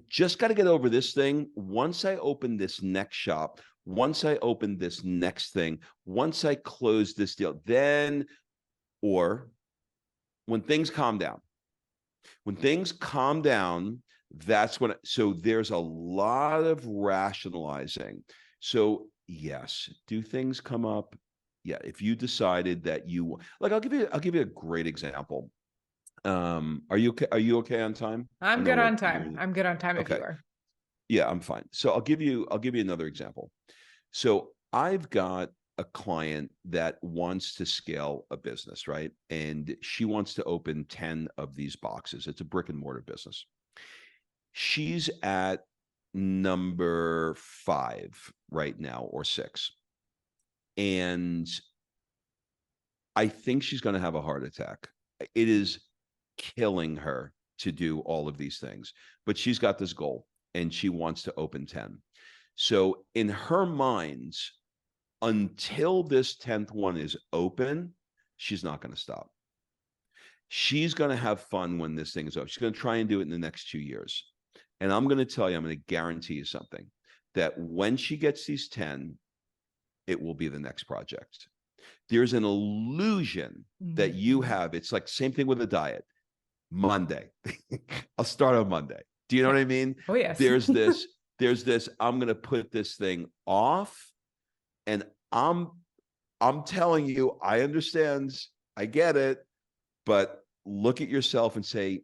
just got to get over this thing, once I open this next shop, once I open this next thing, once I close this deal, then, or when things calm down, that's when, so there's a lot of rationalizing. So yes, do things come up? Yeah. If you decided that you, like, I'll give you a great example. Are you okay on time? I'm good on time. I'm good on time if Okay. you are. Yeah, I'm fine. So I'll give you another example. So I've got a client that wants to scale a business, right? And she wants to open 10 of these boxes. It's a brick and mortar business. She's at number 5 right now, or 6. And I think she's going to have a heart attack. It is killing her to do all of these things, but she's got this goal and she wants to open 10. So in her mind, until this 10th one is open, she's not going to stop. She's going to have fun when this thing is over. She's going to try and do it in the next 2 years. And I'm going to guarantee you something, that when she gets these 10, it will be the next project. There's an illusion that you have. It's like same thing with a diet. Monday. I'll start on Monday. Do you know what I mean? Oh, yes. There's this, I'm going to put this thing off. And I'm telling you, I understand, I get it, but look at yourself and say,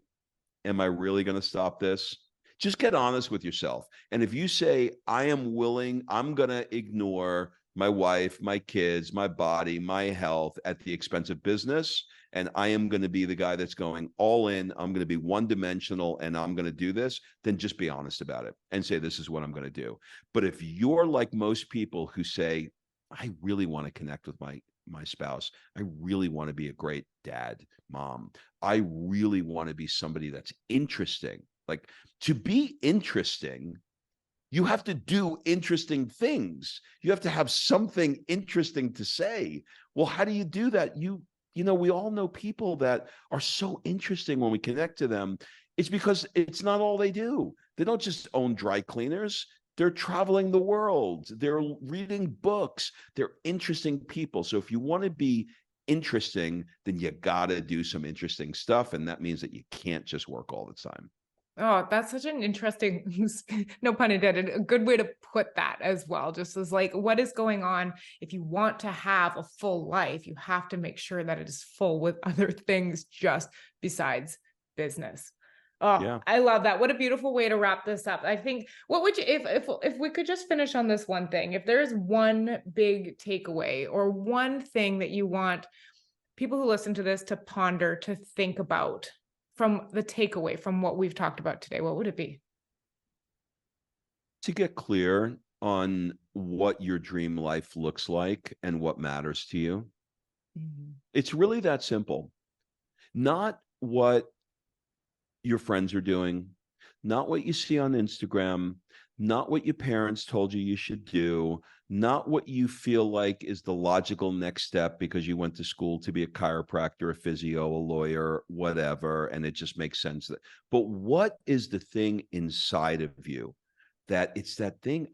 am I really going to stop this? Just get honest with yourself. And if you say, I am willing, I'm going to ignore my wife, my kids, my body, my health at the expense of business, and I am going to be the guy that's going all in, I'm going to be one-dimensional, and I'm going to do this, then just be honest about it and say, this is what I'm going to do. But if you're like most people who say, I really want to connect with my spouse, I really want to be a great dad, mom, I really want to be somebody that's interesting. Like, to be interesting, you have to do interesting things. You have to have something interesting to say. Well, how do you do that? We all know people that are so interesting when we connect to them. It's because it's not all they do. They don't just own dry cleaners. They're traveling the world. They're reading books. They're interesting people. So if you want to be interesting, then you got to do some interesting stuff. And that means that you can't just work all the time. Oh, that's such an interesting, no pun intended, a good way to put that as well. Just as like, what is going on? If you want to have a full life, you have to make sure that it is full with other things just besides business. Oh, Yeah. I love that. What a beautiful way to wrap this up. I think, what would you, if we could just finish on this one thing, if there's one big takeaway or one thing that you want people who listen to this to ponder, to think about from the takeaway from what we've talked about today, what would it be? To get clear on what your dream life looks like and what matters to you. Mm-hmm. It's really that simple. Not what your friends are doing, not what you see on Instagram, not what your parents told you should do, not what you feel like is the logical next step because you went to school to be a chiropractor, a physio, a lawyer, whatever, and it just makes sense. But what is the thing inside of you that it's that thing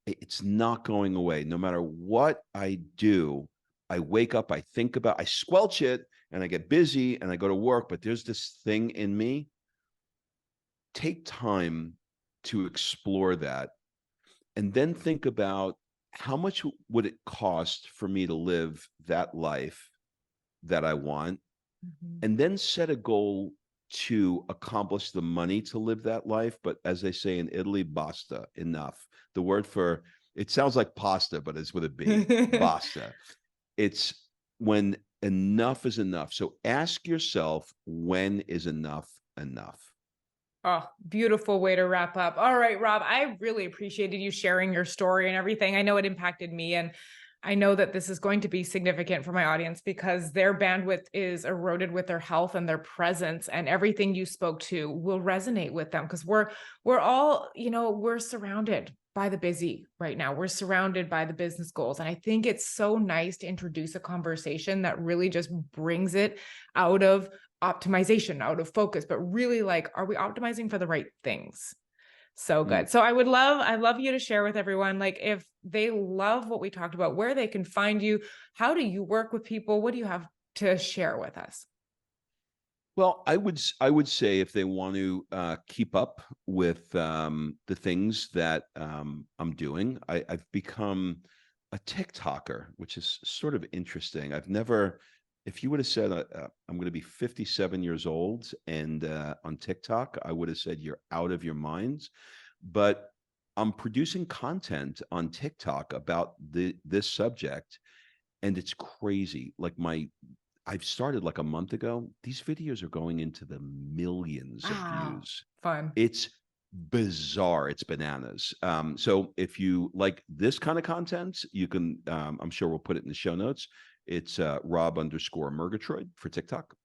it's not going away. No matter what I do, I wake up, I think about, I squelch it, and I get busy and I go to work, but there's this thing in me. Take time to explore that and then think about how much would it cost for me to live that life that I want, and then set a goal to accomplish the money to live that life. But as they say in Italy, basta, enough. The word for it sounds like pasta, but it's with a B, basta. It's when enough is enough. So ask yourself, when is enough enough? Oh, beautiful way to wrap up. All right, Rob, I really appreciated you sharing your story and everything. I know it impacted me, and I know that this is going to be significant for my audience because their bandwidth is eroded with their health and their presence, and everything you spoke to will resonate with them because we're all, we're surrounded by the busy right now. We're surrounded by the business goals. And I think it's so nice to introduce a conversation that really just brings it out of optimization, out of focus, but really like, are we optimizing for the right things? So good. So I'd love you to share with everyone, like if they love what we talked about, where they can find you, how do you work with people? What do you have to share with us? Well, I would say if they want to keep up with the things that I'm doing, I've become a TikToker, which is sort of interesting. I've never, if you would have said I'm going to be 57 years old and on TikTok, I would have said you're out of your minds. But I'm producing content on TikTok about this subject, and it's crazy. Like I've started like a month ago. These videos are going into the millions of views. Fun. It's bizarre. It's bananas. So if you like this kind of content, you can, I'm sure we'll put it in the show notes. It's Rob_Murgatroyd for TikTok.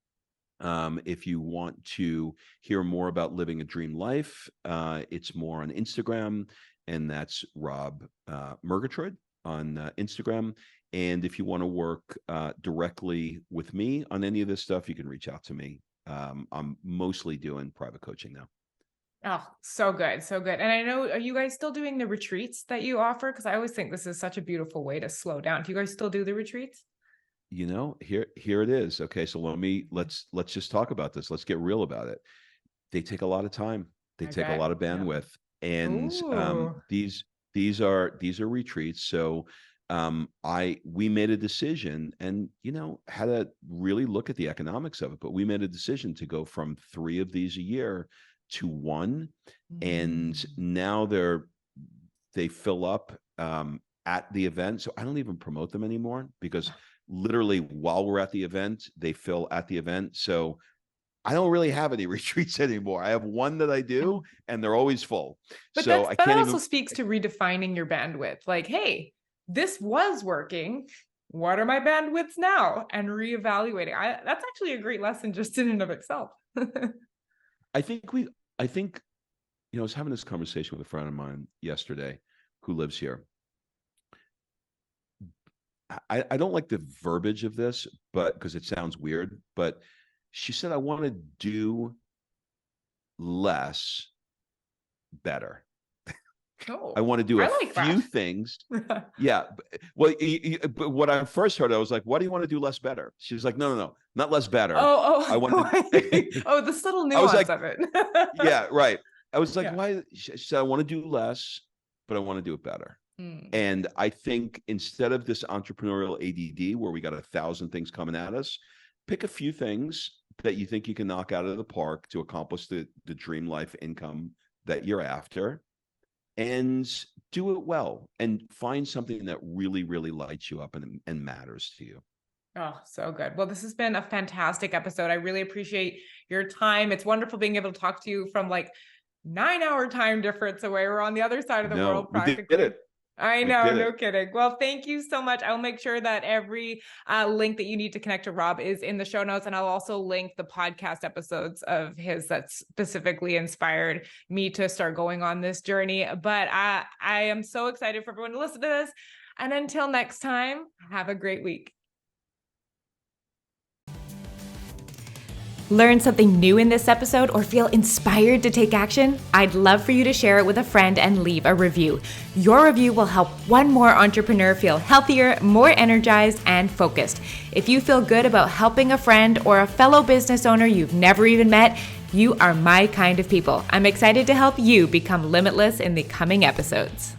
If you want to hear more about living a dream life, it's more on Instagram, and that's Rob Murgatroyd on Instagram. And if you want to work directly with me on any of this stuff, you can reach out to me. I'm mostly doing private coaching now. Oh, so good. So good. And I know, are you guys still doing the retreats that you offer? Because I always think this is such a beautiful way to slow down. Do you guys still do the retreats? Here it is. Okay, so let's just talk about this. Let's get real about it. They take a lot of time. They take a lot of bandwidth, and these are retreats. So we made a decision, and had to really look at the economics of it, but we made a decision to go from 3 of these a year to 1, and now they fill up at the event. So I don't even promote them anymore, because literally while we're at the event, they fill at the event. So I don't really have any retreats anymore. I have one that I do, and they're always full. But so that also speaks to redefining your bandwidth. Like, hey, this was working. What are my bandwidths now? And reevaluating. That's actually a great lesson just in and of itself. I think I was having this conversation with a friend of mine yesterday who lives here. I don't like the verbiage of this, but because it sounds weird, but she said, I want to do less better. Oh, I want to do I a like few that. things. Yeah. Well, but what I first heard, I was like, "Why do you want to do less better?" She was like, "No, not less better. I want to." Oh, the subtle I was nuance like, of it. "Yeah, right." I was like, Yeah. "Why?" She said, "I want to do less, but I want to do it better." Mm. And I think instead of this entrepreneurial ADD where we got 1,000 things coming at us, pick a few things that you think you can knock out of the park to accomplish the dream life income that you're after, and do it well, and find something that really, really lights you up and matters to you. Oh, so good. Well, this has been a fantastic episode. I really appreciate your time. It's wonderful being able to talk to you from like 9 hour time difference away. We're on the other side of the No, world we did practically. it. I We know, did no it. kidding. Well, thank you so much. I'll make sure that every link that you need to connect to Rob is in the show notes. And I'll also link the podcast episodes of his that specifically inspired me to start going on this journey. But I am so excited for everyone to listen to this. And until next time, have a great week. Learn something new in this episode or feel inspired to take action? I'd love for you to share it with a friend and leave a review. Your review will help one more entrepreneur feel healthier, more energized, and focused. If you feel good about helping a friend or a fellow business owner you've never even met, you are my kind of people. I'm excited to help you become limitless in the coming episodes.